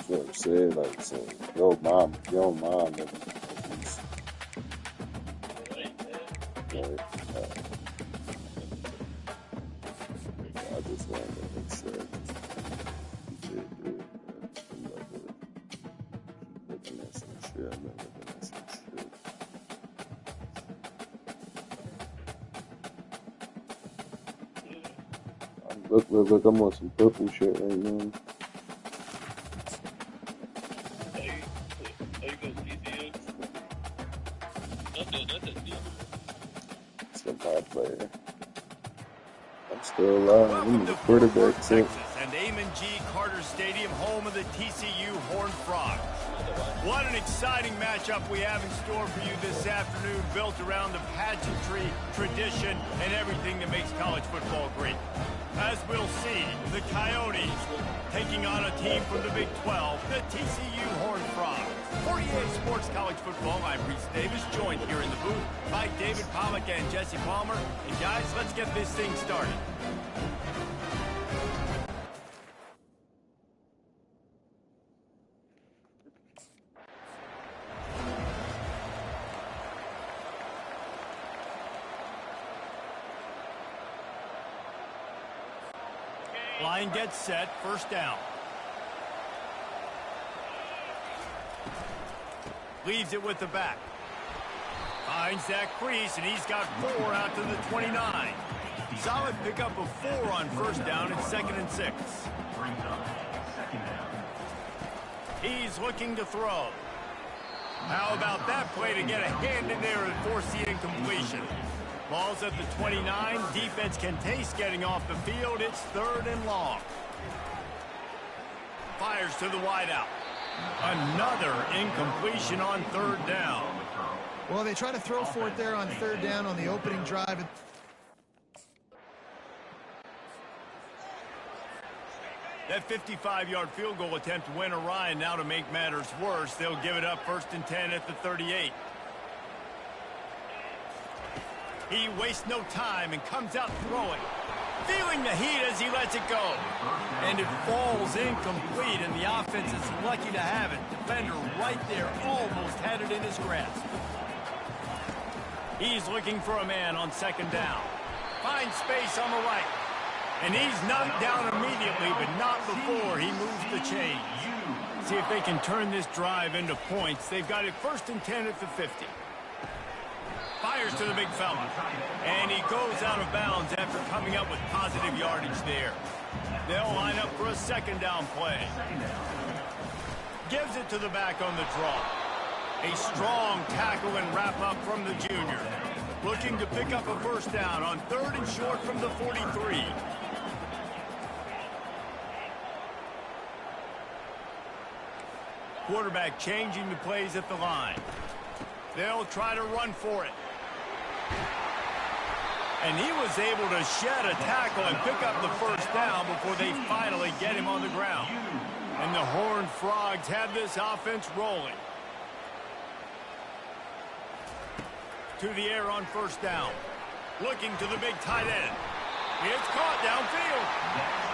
What I'm saying, like, so, your mom, at least, right? I just wanted to make sure you did do it. I'm looking at some shit. I'm looking at some shit. Look, I'm on some purple shit right now. Player. I'm still alive. I'm the quarterback. Texas and Amon G. Carter Stadium, home of the TCU Horned Frogs. What an exciting matchup we have in store for you this afternoon, built around the pageantry, tradition, and everything that makes college football great. As we'll see, the Coyotes taking on a team from the Big 12, the TCU Horned Frogs. 48 Sports College Football, I'm Reese Davis, joined here in the booth by David Pollack and Jesse Palmer. And guys, let's get this thing started. Line gets set, first down. Leaves it with the back. Finds that crease, and he's got 4 out to the 29. Solid pickup of 4 on first down and 2nd and 6. He's looking to throw. How about that play to get a hand in there and force the incompletion? Ball's at the 29. Defense can taste getting off the field. It's 3rd and long. Fires to the wideout. Another incompletion on 3rd down. Well, they try to throw for it there on 3rd down on the opening drive. That 55-yard field goal attempt went awry, and now to make matters worse, they'll give it up 1st and 10 at the 38. He wastes no time and comes out throwing. Feeling the heat as he lets it go. And it falls incomplete, and the offense is lucky to have it. Defender right there almost had it in his grasp. He's looking for a man on 2nd down. Finds space on the right. And he's knocked down immediately, but not before he moves the chain. See if they can turn this drive into points. They've got it 1st and 10 at the 50. Fires to the big fella. And he goes out of bounds after coming up with positive yardage there. They'll line up for a 2nd down play. Gives it to the back on the draw. A strong tackle and wrap up from the junior. Looking to pick up a 1st down on 3rd and short from the 43. Quarterback changing the plays at the line. They'll try to run for it. And he was able to shed a tackle and pick up the 1st down before they finally get him on the ground. And the Horned Frogs have this offense rolling. To the air on 1st down. Looking to the big tight end. It's caught downfield.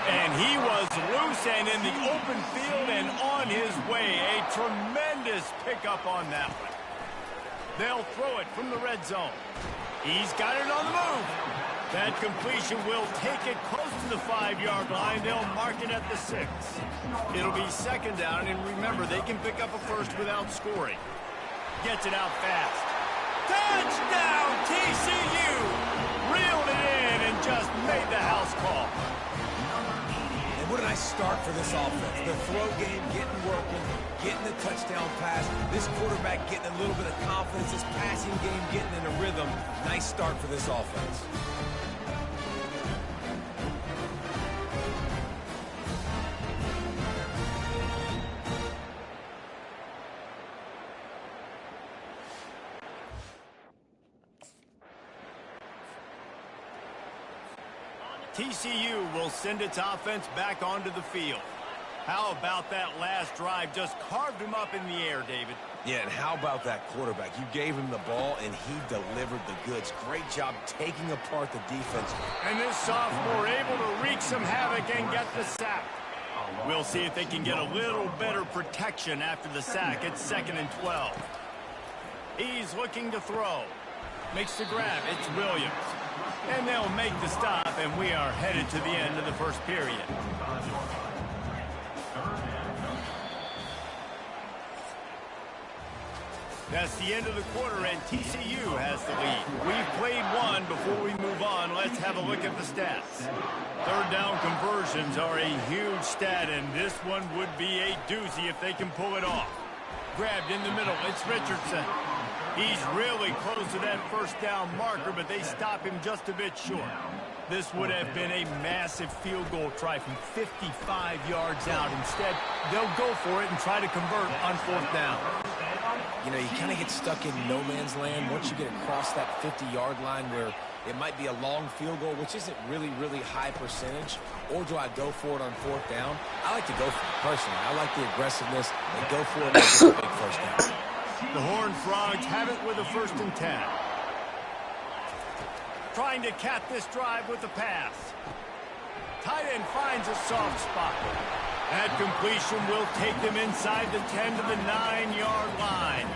And he was loose and in the open field and on his way. A tremendous pickup on that one. They'll throw it from the red zone. He's got it on the move. That completion will take it close to the 5-yard line. They'll mark it at the 6. It'll be 2nd down, and remember, they can pick up a 1st without scoring. Gets it out fast. Touchdown, TCU! Reeled it in and just made the house call. And what a nice start for this offense. The throw game getting working, getting the touchdown pass. This quarterback getting a little bit of confidence. This passing game getting in a rhythm. Nice start for this offense. TCU will send its offense back onto the field. How about that last drive? Just carved him up in the air, David. Yeah, and how about that quarterback? You gave him the ball, and he delivered the goods. Great job taking apart the defense. And this sophomore able to wreak some havoc and get the sack. We'll see if they can get a little better protection after the sack. It's 2nd and 12. He's looking to throw. Makes the grab. It's Williams. And they'll make the stop, and we are headed to the end of the first period. That's the end of the quarter, and TCU has the lead. We've played one. Before we move on, let's have a look at the stats. Third down conversions are a huge stat, and this one would be a doozy if they can pull it off. Grabbed in the middle. It's Richardson. He's really close to that first down marker, but they stop him just a bit short. This would have been a massive field goal try from 55 yards out. Instead, they'll go for it and try to convert on 4th down. You know, you kind of get stuck in no man's land once you get across that 50-yard line where it might be a long field goal, which isn't really high percentage, or do I go for it on 4th down? I like to go for it personally. I like the aggressiveness and go for it and get a big first down. The Horned Frogs have it with a 1st and 10. Trying to cap this drive with a pass. Tight end finds a soft spot. That completion will take them inside the 10 to the 9-yard line.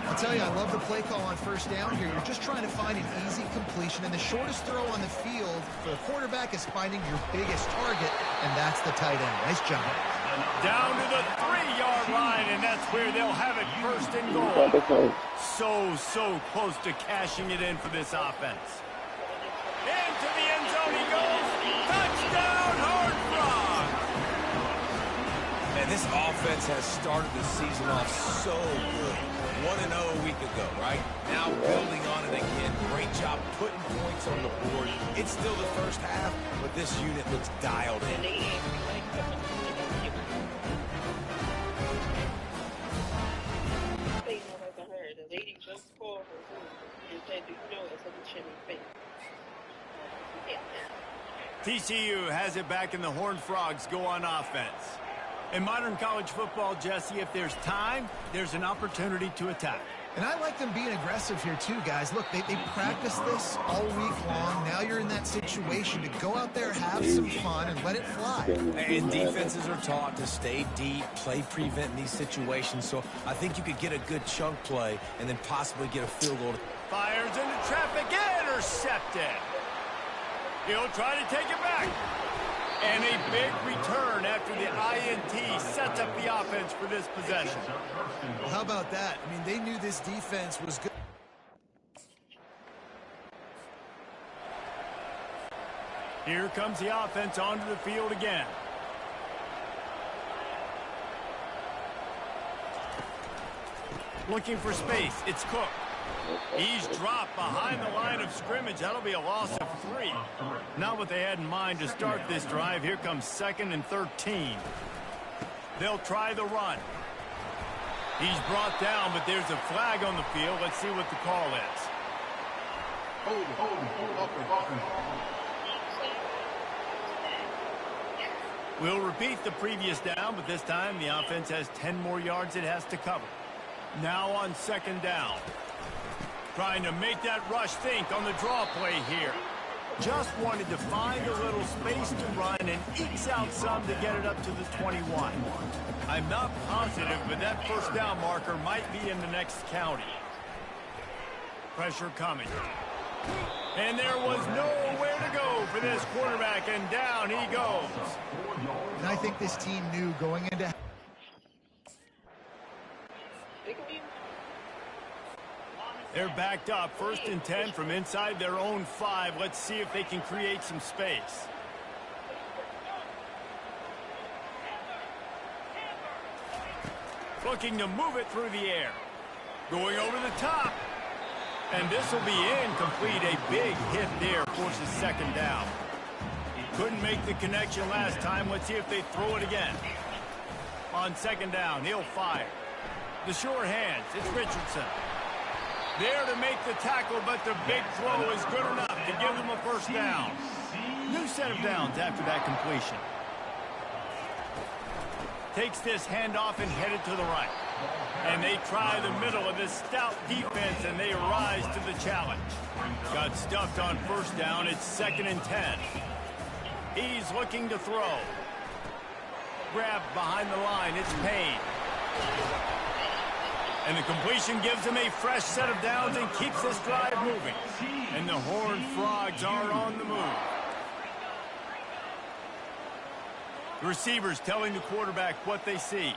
I'll tell you, I love the play call on 1st down here. You're just trying to find an easy completion, and the shortest throw on the field for the quarterback is finding your biggest target, and that's the tight end. Nice job. Down to the 3-yard line, and that's where they'll have it 1st and goal. So close to cashing it in for this offense. Into the end zone he goes. Touchdown, Horned Frogs! Man, this offense has started the season off so good. 1-0 a week ago, right? Now building on it again. Great job putting points on the board. It's still the first half, but this unit looks dialed in. The lady just called her and said, "Do you know it's a chimney face?" TCU has it back, and the Horned Frogs go on offense. In modern college football, Jesse, if there's time, there's an opportunity to attack. And I like them being aggressive here too, guys. Look, they practice this all week long. Now you're in that situation to go out there, have some fun, and let it fly. And defenses are taught to stay deep, play prevent in these situations. So I think you could get a good chunk play and then possibly get a field goal. Fires into traffic, intercepted. He'll try to take it back. And a big return after the INT sets up the offense for this possession. Well, how about that? I mean, they knew this defense was good. Here comes the offense onto the field again. Looking for space. It's Cook. He's dropped behind the line of scrimmage. That'll be a loss of 3. Not what they had in mind to start this drive. Here comes 2nd and 13. They'll try the run. He's brought down, but there's a flag on the field. Let's see what the call is. We'll repeat the previous down, but this time the offense has 10 more yards it has to cover. Now on 2nd down. Trying to make that rush think on the draw play here. Just wanted to find a little space to run and ekes out some to get it up to the 21. I'm not positive, but that 1st down marker might be in the next county. Pressure coming. And there was nowhere to go for this quarterback, and down he goes. And I think this team knew going into... They're backed up, 1st and 10 from inside their own 5. Let's see if they can create some space. Looking to move it through the air. Going over the top. And this will be incomplete. A big hit there, forces 2nd down. Couldn't make the connection last time. Let's see if they throw it again. On 2nd down, he'll fire. The sure hands, it's Richardson. There to make the tackle, but the big throw is good enough to give them a 1st down. New set of downs after that completion. Takes this handoff and headed to the right. And they try the middle of this stout defense, and they rise to the challenge. Got stuffed on 1st down. It's 2nd and 10. He's looking to throw. Grabbed behind the line. It's Payne. And the completion gives him a fresh set of downs and keeps this drive moving. And the Horned Frogs are on the move. The receivers telling the quarterback what they see.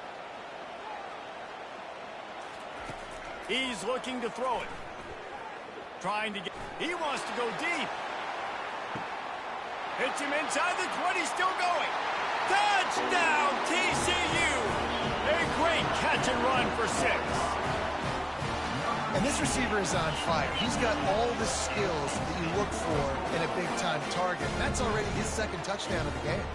He's looking to throw it. Trying to get... He wants to go deep. Hits him inside the 20, still going. Touchdown, TCU! A great catch and run for 6. And this receiver is on fire. He's got all the skills that you look for in a big-time target. That's already his 2nd touchdown of the game.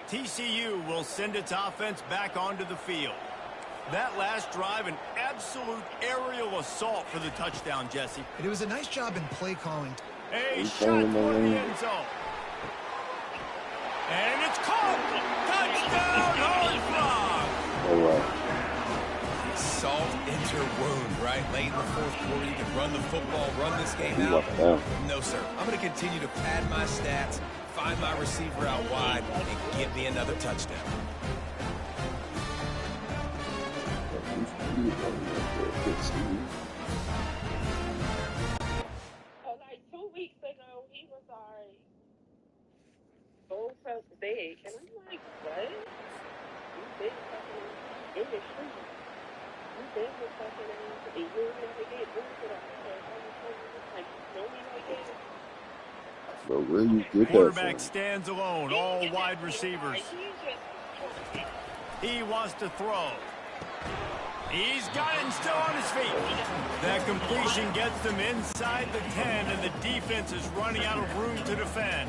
TCU will send its offense back onto the field. That last drive, an absolute aerial assault for the touchdown, Jesse. It was a nice job in play calling. A shot toward the end zone. And it's caught. Touchdown, Horned Frogs. All right. Salt into wound, right? Late in the 4th quarter, you can run the football, run this game out. No, sir. I'm going to continue to pad my stats, find my receiver out wide, and get me another touchdown. Like 2 weeks ago, he was like, "Go so big," and I'm like, "What? You've been fucking in the street. You've been fucking and you never get boosted up there. Like, you know me like that." But where you get that Quarterback from? stands alone, all wide receivers. He wants to throw. He's got him still on his feet. That completion gets them inside the 10, and the defense is running out of room to defend.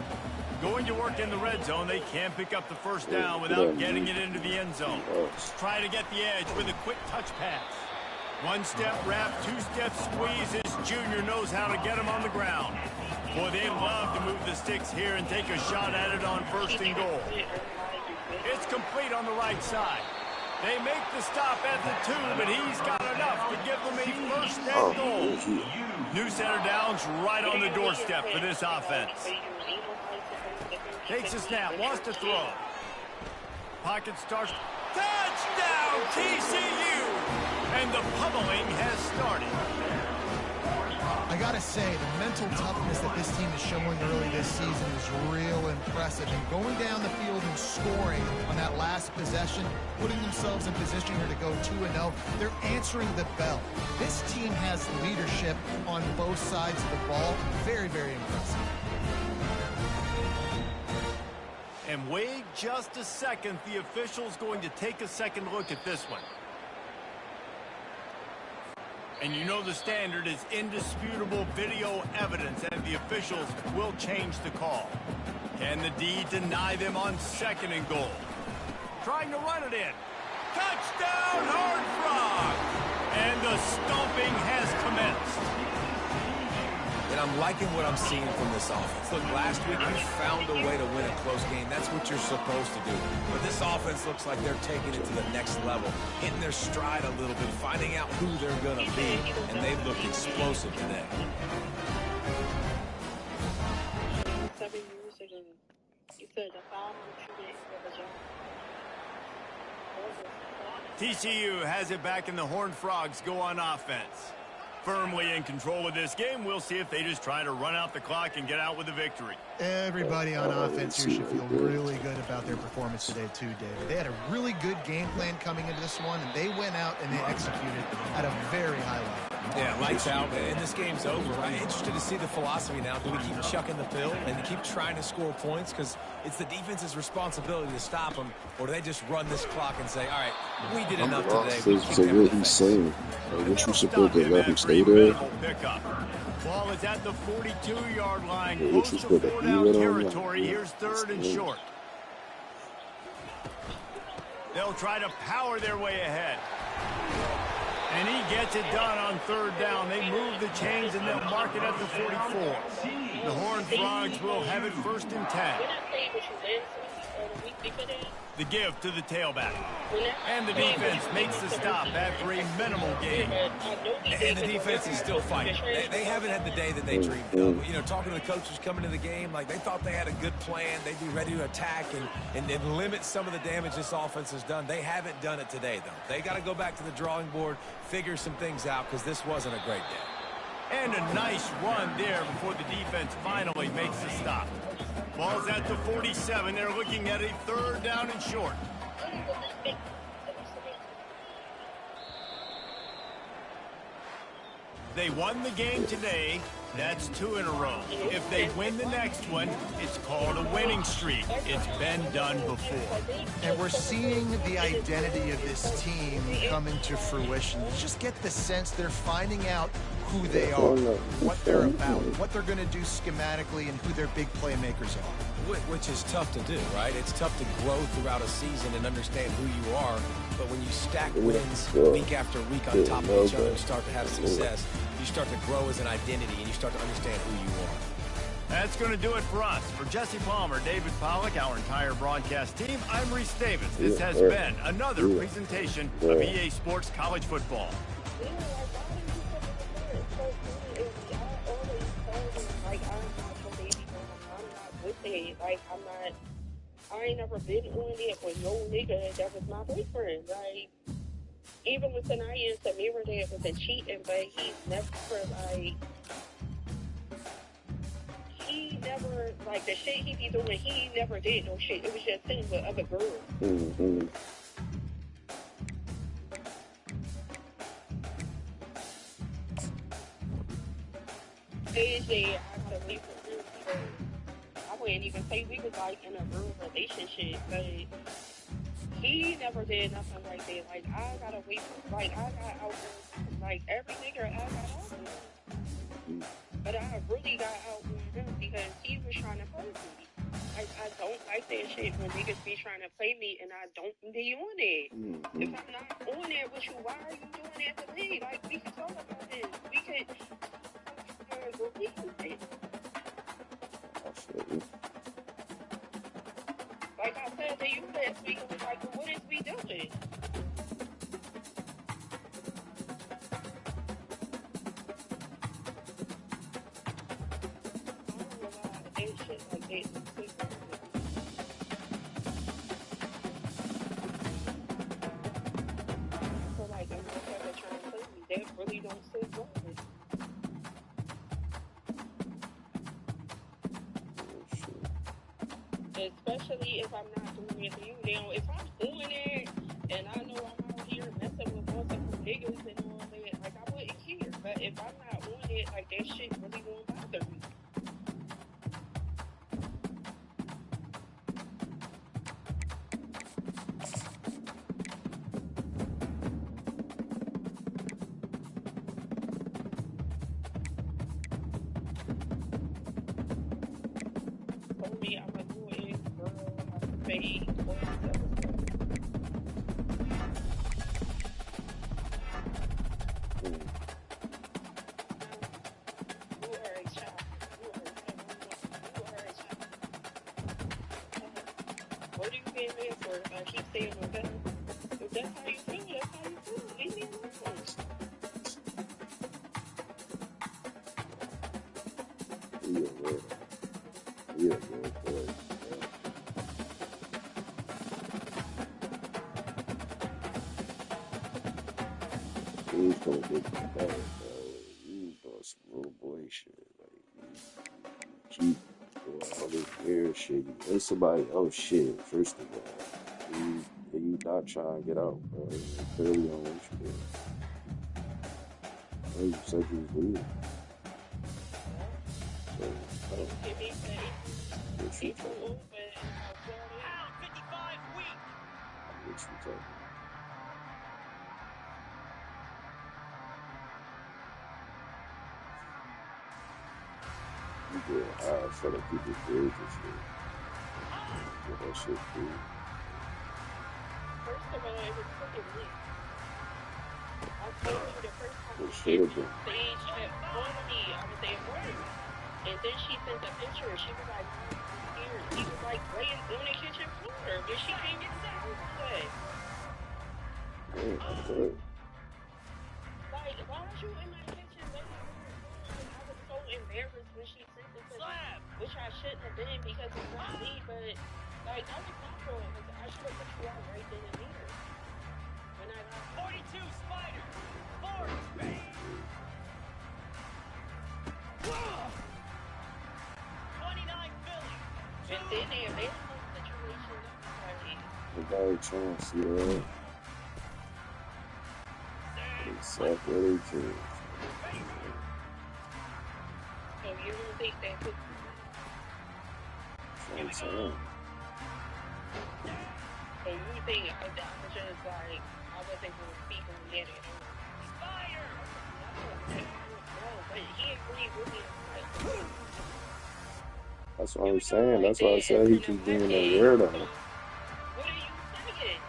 Going to work in the red zone, they can't pick up the 1st down without getting it into the end zone. Try to get the edge with a quick touch pass. 1-step wrap, 2-step squeeze. This junior knows how to get him on the ground. Boy, they love to move the sticks here and take a shot at it on 1st and goal. It's complete on the right side. They make the stop at the 2, but he's got enough to give them a 1st and goal. New set of downs right on the doorstep for this offense. Takes a snap, wants to throw. Pocket starts. Touchdown, TCU! And the pummeling has started. I gotta say, the mental toughness that this team is showing early this season is real impressive. And going down the field and scoring on that last possession, putting themselves in position here to go 2-0, they're answering the bell. This team has leadership on both sides of the ball. Very, very impressive. And wait just a second. The official's going to take a second look at this one. And you know the standard is indisputable video evidence, and the officials will change the call. Can the D deny them on 2nd and goal? Trying to run it in. Touchdown, Horned Frogs! And the stomping has commenced. And I'm liking what I'm seeing from this offense. Look, last week you found a way to win a close game. That's what you're supposed to do. But this offense looks like they're taking it to the next level, hitting their stride a little bit, finding out who they're going to be, and they've looked explosive today. 7 years ago, you said the foul shooting for the job. TCU has it back, and the Horned Frogs go on offense. firmly in control of this game. We'll see if they just try to run out the clock and get out with a victory. Everybody on offense here should feel really good about their performance today too, David. They had a really good game plan coming into this one, and they went out and they executed at a very high level. Yeah, lights out, and this game's over. I'm interested to see the philosophy now. Do we keep chucking the pill and keep trying to score points? Because it's the defense's responsibility to stop them, or do they just run this clock and say, all right, we did enough today. So what he's saying, what you supposed to let him stay there? Ball is at the 42-yard line. Yeah, Close to 4-down territory. Here's 3rd and short. They'll try to power their way ahead. And he gets it done on 3rd down. They move the chains and they'll mark it at the 44. The Horned Frogs will have it 1st and 10. The give to the tailback. And the defense makes the stop after a minimal gain. And the defense is still fighting. They haven't had the day that they dreamed of. You know, talking to the coaches coming to the game, like they thought they had a good plan. They'd be ready to attack and limit some of the damage this offense has done. They haven't done it today, though. They got to go back to the drawing board, figure some things out, because this wasn't a great day. And a nice run there before the defense finally makes the stop. Ball's at the 47. They're looking at a 3rd down and short. They won the game today. That's 2 in a row. If they win the next one, it's called a winning streak. It's been done before. And we're seeing the identity of this team come into fruition. You just get the sense they're finding out who they are, what they're about, what they're going to do schematically, and who their big playmakers are. Which is tough to do, right? It's tough to grow throughout a season and understand who you are. But when you stack wins week after week on top of each other and start to have success, you start to grow as an identity and you start to understand who you are. That's going to do it for us. For Jesse Palmer, David Pollack, our entire broadcast team, I'm Reese Davis. This has been another presentation of EA Sports College Football. Like, I ain't never been on it with no nigga that was my boyfriend. Like, even with Sanaya and Samira, that was a cheating, but he's never, like, he never, like, the shit he be doing, he never did no shit. It was just him with other girls. AJ, I gotta wait for him because I wouldn't even say we was like in a real relationship, but he never did nothing like that. Like, I gotta wait for, like, I got out with, like, every nigga I got out with. But I really got out with him because he was trying to play me. Like, I don't like that shit when niggas be trying to play me and I don't be on it. If I'm not on it with you, why are you doing that to me? Like, we can talk about this. We could release it. Like I said to you last week, I was like, what is we doing? I don't know why that shit like that. So like, I'm just trying to play me. That really don't sit well with me. Especially if I'm not doing it for you. Now, if I'm doing it and I know I'm out here messing with multiple niggas and all that, like, I wouldn't care. But if I'm not on it, like, that shit really won't bother me. For me, I'm a good girl, I'm a fake, whatever. You are a child. You are a child. What are you being mad for? I keep saying okay. If that's how you feel, that's how you feel. Leave me alone. He's gonna get the ball, It's somebody, oh shit, first of all, you not trying to get out, bro. You clearly don't want you there. You said you was leaving. So, what you talking? What you talking? You get high for the people bridge and shit. Get that shit cool. First of all, it was fucking weak. I told you the first time It should have been. Sage had called me. I was at work. And then she sent a picture. She was like, here. He was like laying on the kitchen floor. When she came inside. Yeah, okay. Like, why was you in my kitchen laying on the floor? I was so embarrassed when she sent it to me. Which I shouldn't have been because it's not me. But, like, that was my fault. I should have put you out right then and there. When I got 42 Spider. 40, baby. 29 Philly. And then the embarrassing situation. Nobody trying to see that. Exactly what they do. So you don't think that could... That's what I'm saying. So you think that was just like, I wasn't going to speak on that at all? Spider. No, but he agreed with me. Like, That's what I'm saying. That's why I said he keep being a weirdo. what are you saying?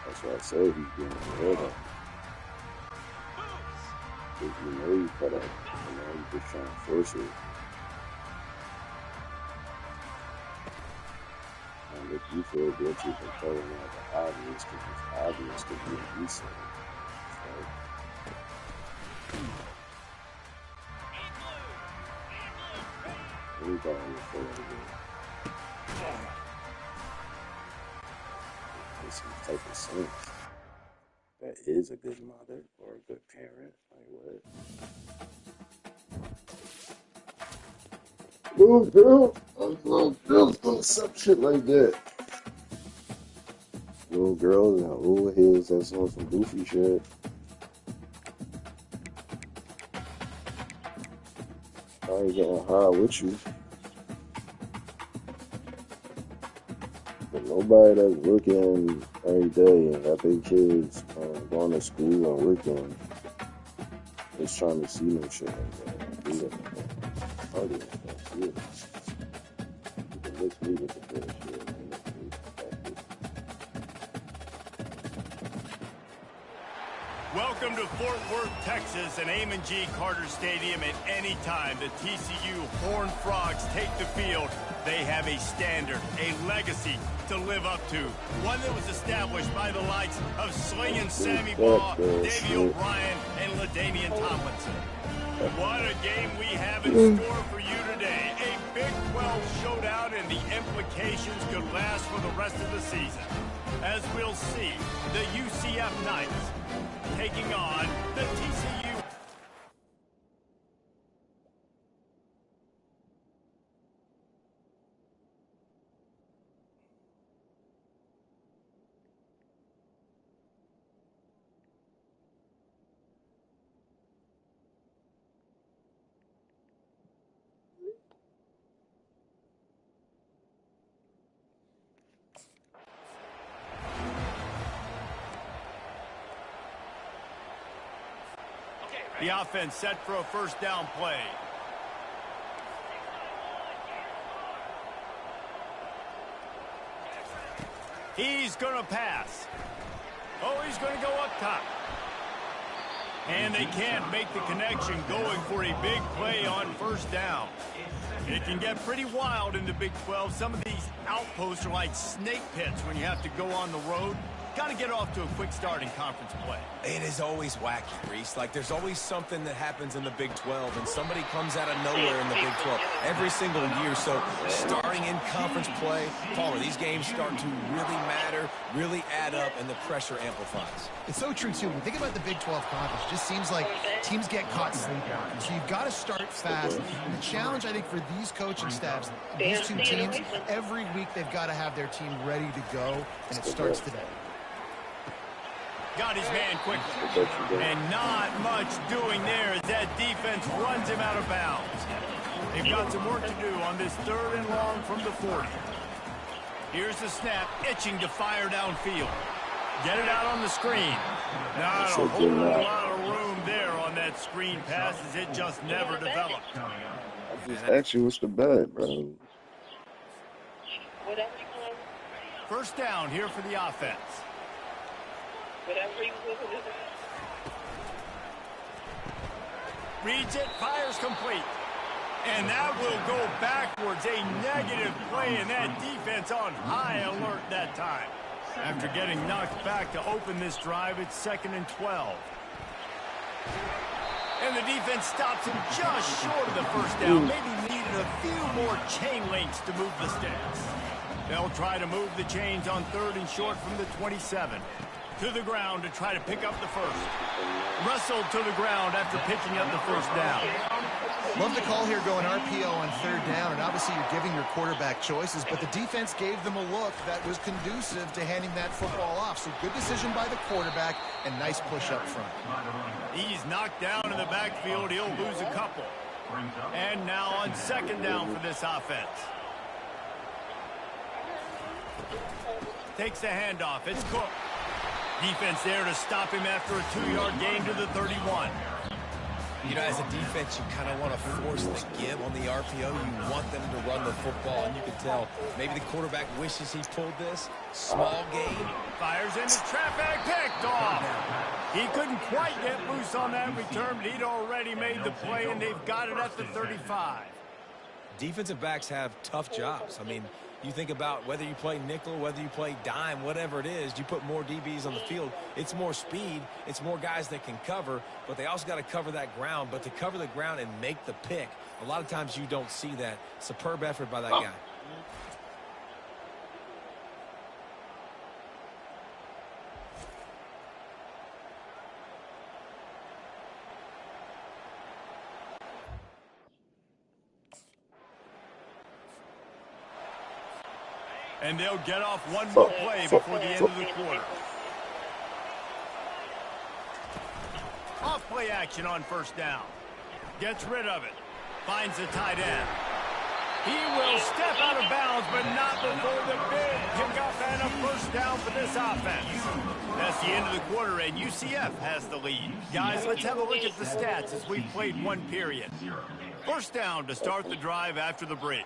That's why I said he's being a weirdo. Because you know you cut up. You know, you just trying to force it. And if you feel guilty for telling out the obvious, because it's obvious to be what you said. Everybody will feel it again. There's some type of sense. That is a good mother or a good parent. Like what? Little girls don't some shit like that. Little girls and old heads that's on some goofy shit. I ain't getting high with you. But nobody that's working every day and got their kids going to school and working is trying to see no shit like that. Do it like that. Party like that. Do it. You can mix me with the bullshit. And mix me with the bullshit. Welcome to Fort Worth, Texas, and Amon G. Carter Stadium. At any time the TCU Horned Frogs take the field, they have a standard, a legacy to live up to. One that was established by the likes of Slingin' Sammy Baugh, Davey O'Brien, and LaDainian Tomlinson. What a game we have in store for you today. A Big 12 showdown, and the implications could last for the rest of the season. As we'll see, the UCF Knights taking on the TCU. The offense set for a first down play. He's going to pass. Oh, he's going to go up top. And they can't make the connection, going for a big play on first down. It can get pretty wild in the Big 12. Some of these outposts are like snake pits when you have to go on the road. got to get off to a quick start in conference play. It is always wacky, Reese. Like, there's always something that happens in the Big 12, and somebody comes out of nowhere in the Big 12 every single year. So starting in conference play, Palmer, these games start to really matter, really add up, and the pressure amplifies. It's so true, too. When you think about the Big 12 conference, it just seems like teams get caught sleepwalking. So you've got to start fast. And the challenge, I think, for these coaching staffs, these two teams, every week they've got to have their team ready to go, and it starts today. Got his man quickly. And not much doing there as that defense runs him out of bounds. They've got some work to do on this 3rd and long from the 40. Here's the snap, itching to fire downfield. Get it out on the screen. Not a whole lot of room there on that screen pass as it just never developed. I just asked you what's the bet, bro. First down here for the offense. Reads it, fires complete. And that will go backwards. A negative play, and that defense on high alert that time. After getting knocked back to open this drive, it's 2nd and 12. And the defense stops him just short of the first down. Maybe needed a few more chain links to move the sticks. They'll try to move the chains on 3rd and short from the 27. To the ground to try to pick up the first. Wrestled to the ground after picking up the first down. Love the call here going RPO on 3rd down, and obviously you're giving your quarterback choices, but the defense gave them a look that was conducive to handing that football off. So good decision by the quarterback and nice push up front. He's knocked down in the backfield. He'll lose a couple. And now on 2nd down for this offense. Takes the handoff. It's Cook. Defense there to stop him after a 2-yard gain to the 31. You know, as a defense, you kind of want to force the give on the RPO. You want them to run the football, and you can tell maybe the quarterback wishes he pulled this. Small gain. Fires into traffic, picked off. He couldn't quite get loose on that return, but he'd already made the play, and they've got it at the 35. Defensive backs have tough jobs. I mean, you think about whether you play nickel, whether you play dime, whatever it is, you put more DBs on the field. It's more speed. It's more guys that can cover, but they also got to cover that ground. But to cover the ground and make the pick, a lot of times you don't see that. Superb effort by that guy. And they'll get off one more play before the end of the quarter. Off play action on 1st down. Gets rid of it. Finds the tight end. He will step out of bounds, but not before the big pickup and a 1st down for this offense. That's the end of the quarter, and UCF has the lead. Guys, let's have a look at the stats as we've played one period. 1st down to start the drive after the break.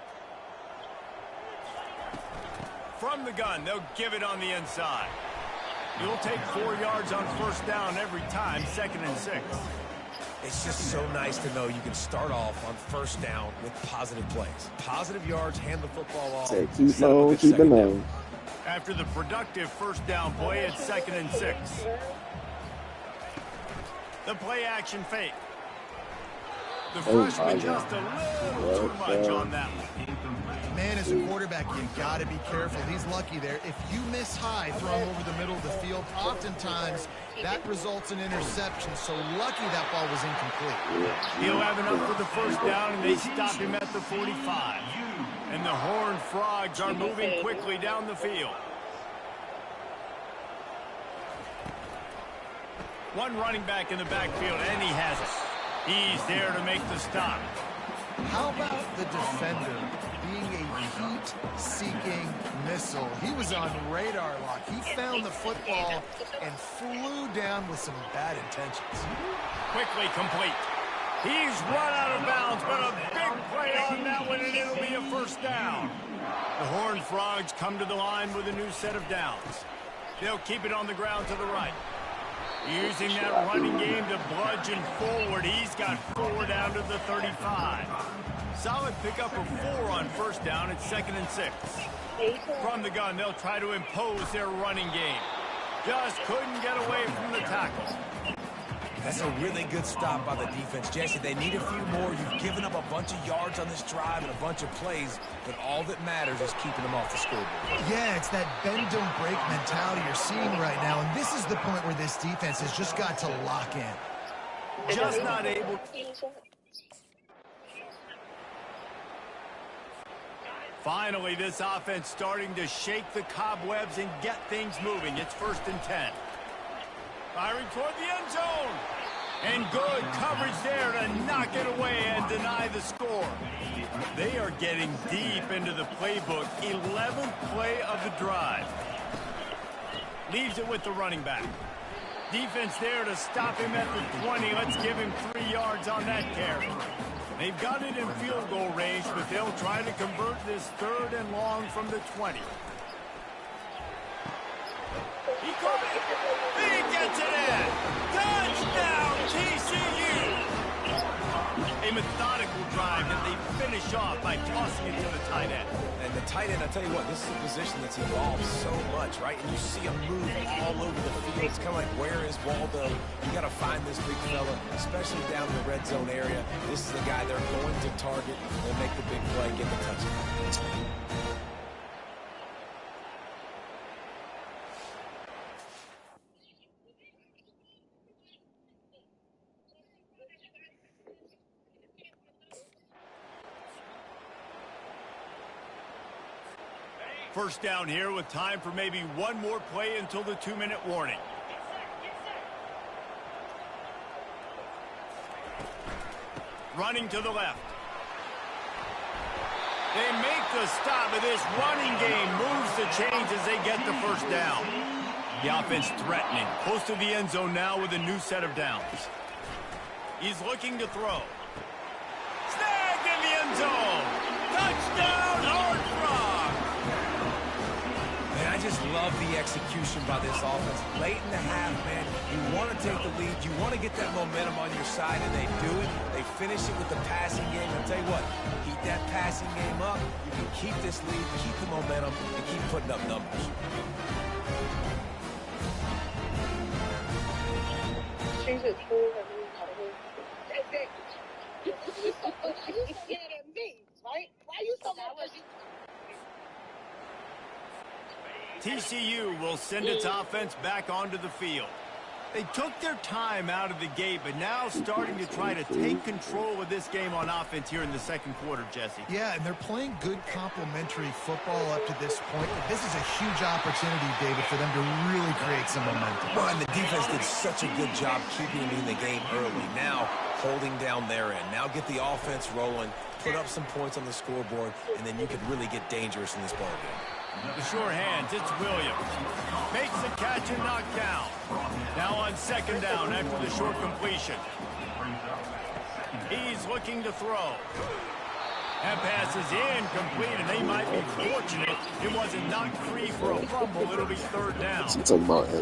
From the gun, they'll give it on the inside. You'll take 4 yards on 1st down every time, 2nd and 6. It's just so nice to know you can start off on 1st down with positive plays. Positive yards, hand the football off. Keep on, keep it on. After the productive 1st down play, it's 2nd and 6. The play action fake. The freshman just a little too much on that one. Man, as a quarterback, you got to be careful. He's lucky there. If you miss high throwing over the middle of the field, oftentimes that results in interception. So lucky that ball was incomplete. He'll have enough for the 1st down, and they stop him at the 45. And the Horned Frogs are moving quickly down the field. One running back in the backfield, and he has it. He's there to make the stop. How about the defender being a heat-seeking missile? He was on radar lock. He found the football and flew down with some bad intentions. Quickly complete. He's run out of bounds, but a big play on that one, and it'll be a 1st down. The Horned Frogs come to the line with a new set of downs. They'll keep it on the ground to the right. Using that running game to bludgeon forward. He's got 4 down to the 35. Solid pickup of 4 on 1st down. It's 2nd and 6. From the gun, they'll try to impose their running game. Just couldn't get away from the tackle. That's a really good stop by the defense. Jesse, they need a few more. You've given up a bunch of yards on this drive and a bunch of plays, but all that matters is keeping them off the scoreboard. Yeah, it's that bend, don't break mentality you're seeing right now, and this is the point where this defense has just got to lock in. Just not able. Finally, this offense starting to shake the cobwebs and get things moving. It's 1st and 10. Firing toward the end zone. And good coverage there to knock it away and deny the score. They are getting deep into the playbook. 11th play of the drive. Leaves it with the running back. Defense there to stop him at the 20. Let's give him 3 yards on that carry. They've got it in field goal range, but they'll try to convert this 3rd and long from the 20. He caught it. He gets it in. Touchdown, TCU. A methodical drive that they finish off by tossing it to the tight end. And the tight end, I tell you what, this is a position that's evolved so much, right? And you see him move all over the field. It's kind of like, where is Waldo? You got to find this big fella, especially down in the red zone area. This is the guy they're going to target and make the big play, get the touchdown. First down here with time for maybe one more play until the 2-minute warning. Running to the left. They make the stop, but this running game moves the chains as they get the first down. The offense threatening. Close to the end zone now with a new set of downs. He's looking to throw. Snagged in the end zone. Touchdown, Hard Rock. I just love the execution by this offense. Late in the half, man, you want to take the lead. You want to get that momentum on your side, and they do it. They finish it with the passing game. I'll tell you what, keep that passing game up. You can keep this lead, keep the momentum, and keep putting up numbers. She's a true. You scared of me, right? Why you so much? TCU will send its offense back onto the field. They took their time out of the gate, but now starting to try to take control of this game on offense here in the 2nd quarter, Jesse. Yeah, and they're playing good complementary football up to this point. This is a huge opportunity, David, for them to really create some momentum. Well, and the defense did such a good job keeping them in the game early. Now, holding down their end. Now get the offense rolling, put up some points on the scoreboard, and then you could really get dangerous in this ballgame. The sure hands, it's Williams. Makes the catch and knocked down. Now on 2nd down after the short completion. He's looking to throw. That pass is incomplete, and they might be fortunate it wasn't knocked free for a fumble. It'll be 3rd down.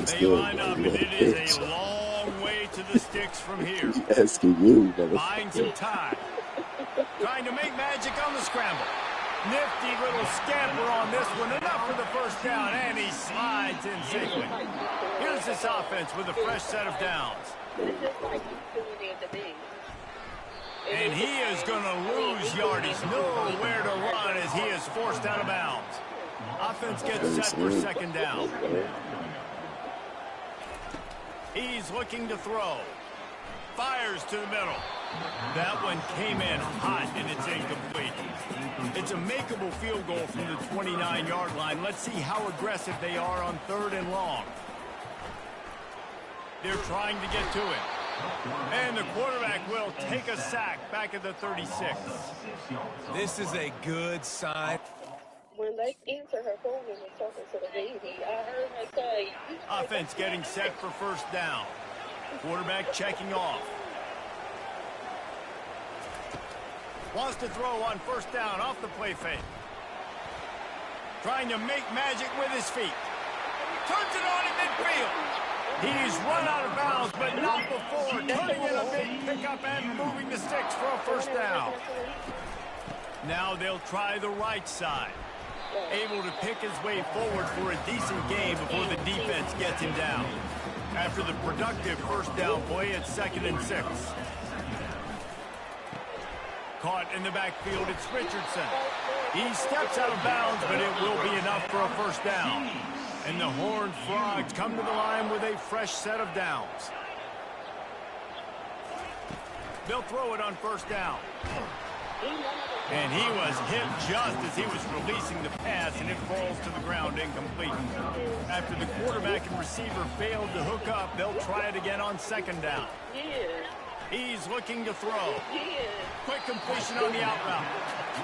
They line up, and it is a long way to the sticks from here. Buying some time. Trying to make magic on the scramble. Nifty little scamper on this one. Enough for the first down, and he slides in safely. Here's this offense with a fresh set of downs. And he is going to lose yardage. Nowhere to run as he is forced out of bounds. Offense gets set for 2nd down. He's looking to throw. Fires to the middle. That one came in hot, and it's incomplete. It's a makeable field goal from the 29-yard line. Let's see how aggressive they are on 3rd and long. They're trying to get to it. And the quarterback will take a sack back at the 36. This is a good sign. When they answered her phone and was talking to the baby, I heard her say... Offense getting set for 1st down. Quarterback checking off. Wants to throw on 1st down off the play fake. Trying to make magic with his feet. Turns it on in midfield. He's run out of bounds, but not before. Turning in a big pickup and moving the sticks for a 1st down. Now they'll try the right side. able to pick his way forward for a decent game before the defense gets him down. After the productive first down play, it's 2nd and 6. Caught in the backfield, it's Richardson. He steps out of bounds, but it will be enough for a first down. And the Horned Frogs come to the line with a fresh set of downs. They'll throw it on first down. And he was hit just as he was releasing the pass, and it falls to the ground incomplete. After the quarterback and receiver failed to hook up, they'll try it again on 2nd down. He's looking to throw. Quick completion on the out route.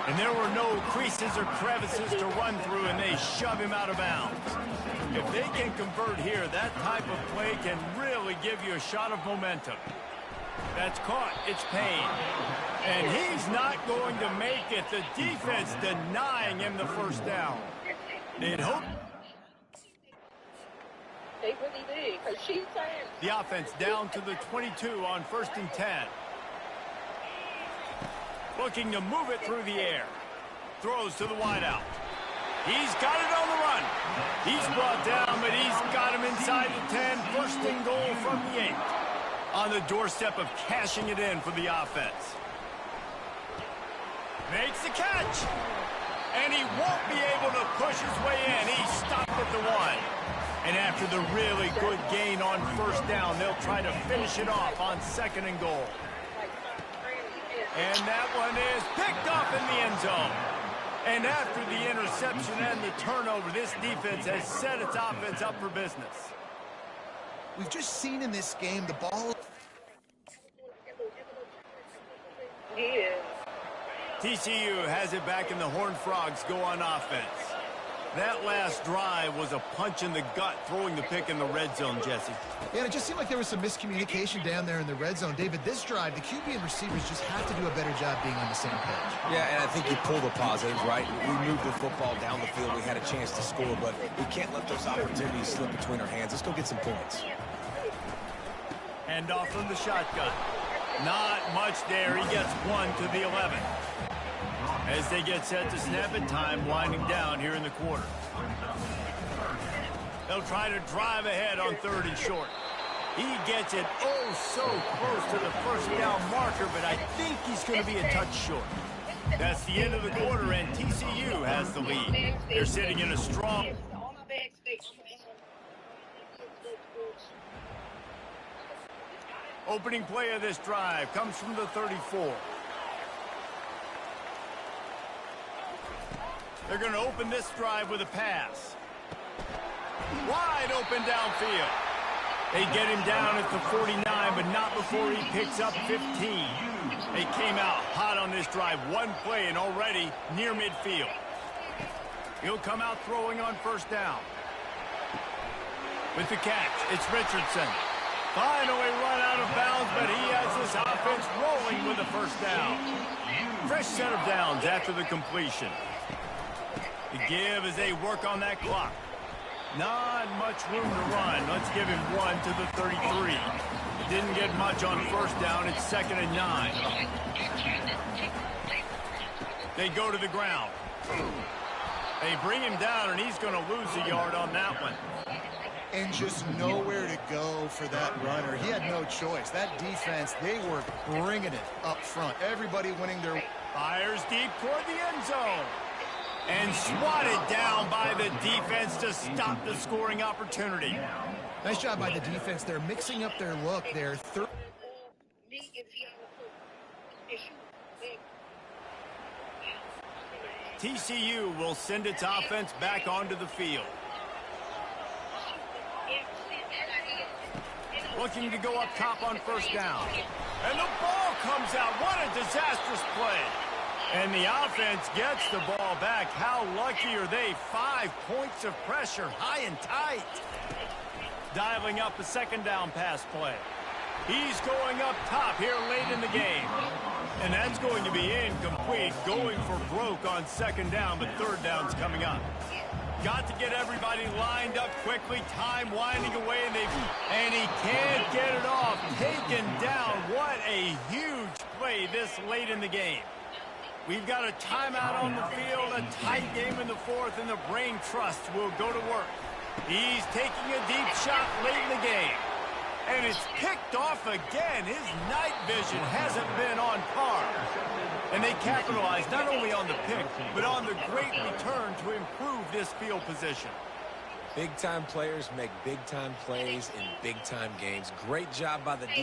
And there were no creases or crevices to run through, and they shove him out of bounds. If they can convert here, that type of play can really give you a shot of momentum. That's caught. It's Payne. And he's not going to make it. The defense denying him the first down. They'd hope. They really did, because she said. The offense down to the 22 on 1st and 10. Looking to move it through the air. Throws to the wideout. He's got it on the run. He's brought down, but he's got him inside the 10. 1st and goal from the 8. On the doorstep of cashing it in for the offense. Makes the catch. And he won't be able to push his way in. He stopped at the 1. And after the really good gain on first down, they'll try to finish it off on 2nd and goal. And that one is picked off in the end zone. And after the interception and the turnover, this defense has set its offense up for business. We've just seen in this game the ball. TCU has it back, and the Horned Frogs go on offense. That last drive was a punch in the gut, throwing the pick in the red zone, Jesse. Yeah, it just seemed like there was some miscommunication down there in the red zone. David, this drive, the QB and receivers just have to do a better job being on the same page. Yeah, and I think you pull the positives, right? We moved the football down the field. We had a chance to score, but we can't let those opportunities slip between our hands. Let's go get some points. Hand off from the shotgun. Not much there. He gets 1 to the 11. As they get set to snap it, time winding down here in the quarter. They'll try to drive ahead on 3rd and short. He gets it so close to the first down marker, but I think he's going to be a touch short. That's the end of the quarter, and TCU has the lead. They're sitting in a strong... Opening play of this drive comes from the 34. They're going to open this drive with a pass. Wide open downfield. They get him down at the 49, but not before he picks up 15. They came out hot on this drive. One play and already near midfield. He'll come out throwing on first down. With the catch, it's Richardson. Finally run out of bounds, but he has this offense rolling with the first down. Fresh set of downs after the completion. The give as they work on that clock. Not much room to run. Let's give him 1 to the 33. Didn't get much on first down. It's 2nd and 9. They go to the ground. They bring him down, and he's going to lose a yard on that one. And just nowhere to go for that runner. He had no choice. That defense, they were bringing it up front. Everybody winning their... Fires deep toward the end zone. And swatted down by the defense to stop the scoring opportunity. Nice job by the defense. They're mixing up their look there. TCU will send its offense back onto the field. Looking to go up top on first down. And the ball comes out. What a disastrous play. And the offense gets the ball back. How lucky are they? 5 points of pressure, high and tight. Dialing up a 2nd down pass play. He's going up top here late in the game. And that's going to be incomplete. Going for broke on 2nd down, but 3rd down's coming up. Got to get everybody lined up quickly. Time winding away, and he can't get it off. Taken down. What a huge play this late in the game. We've got a timeout on the field, a tight game in the fourth, and the brain trust will go to work. He's taking a deep shot late in the game. And it's picked off again. His night vision hasn't been on par. And they capitalize not only on the pick, but on the great return to improve this field position. Big-time players make big-time plays in big-time games. Great job by the defense.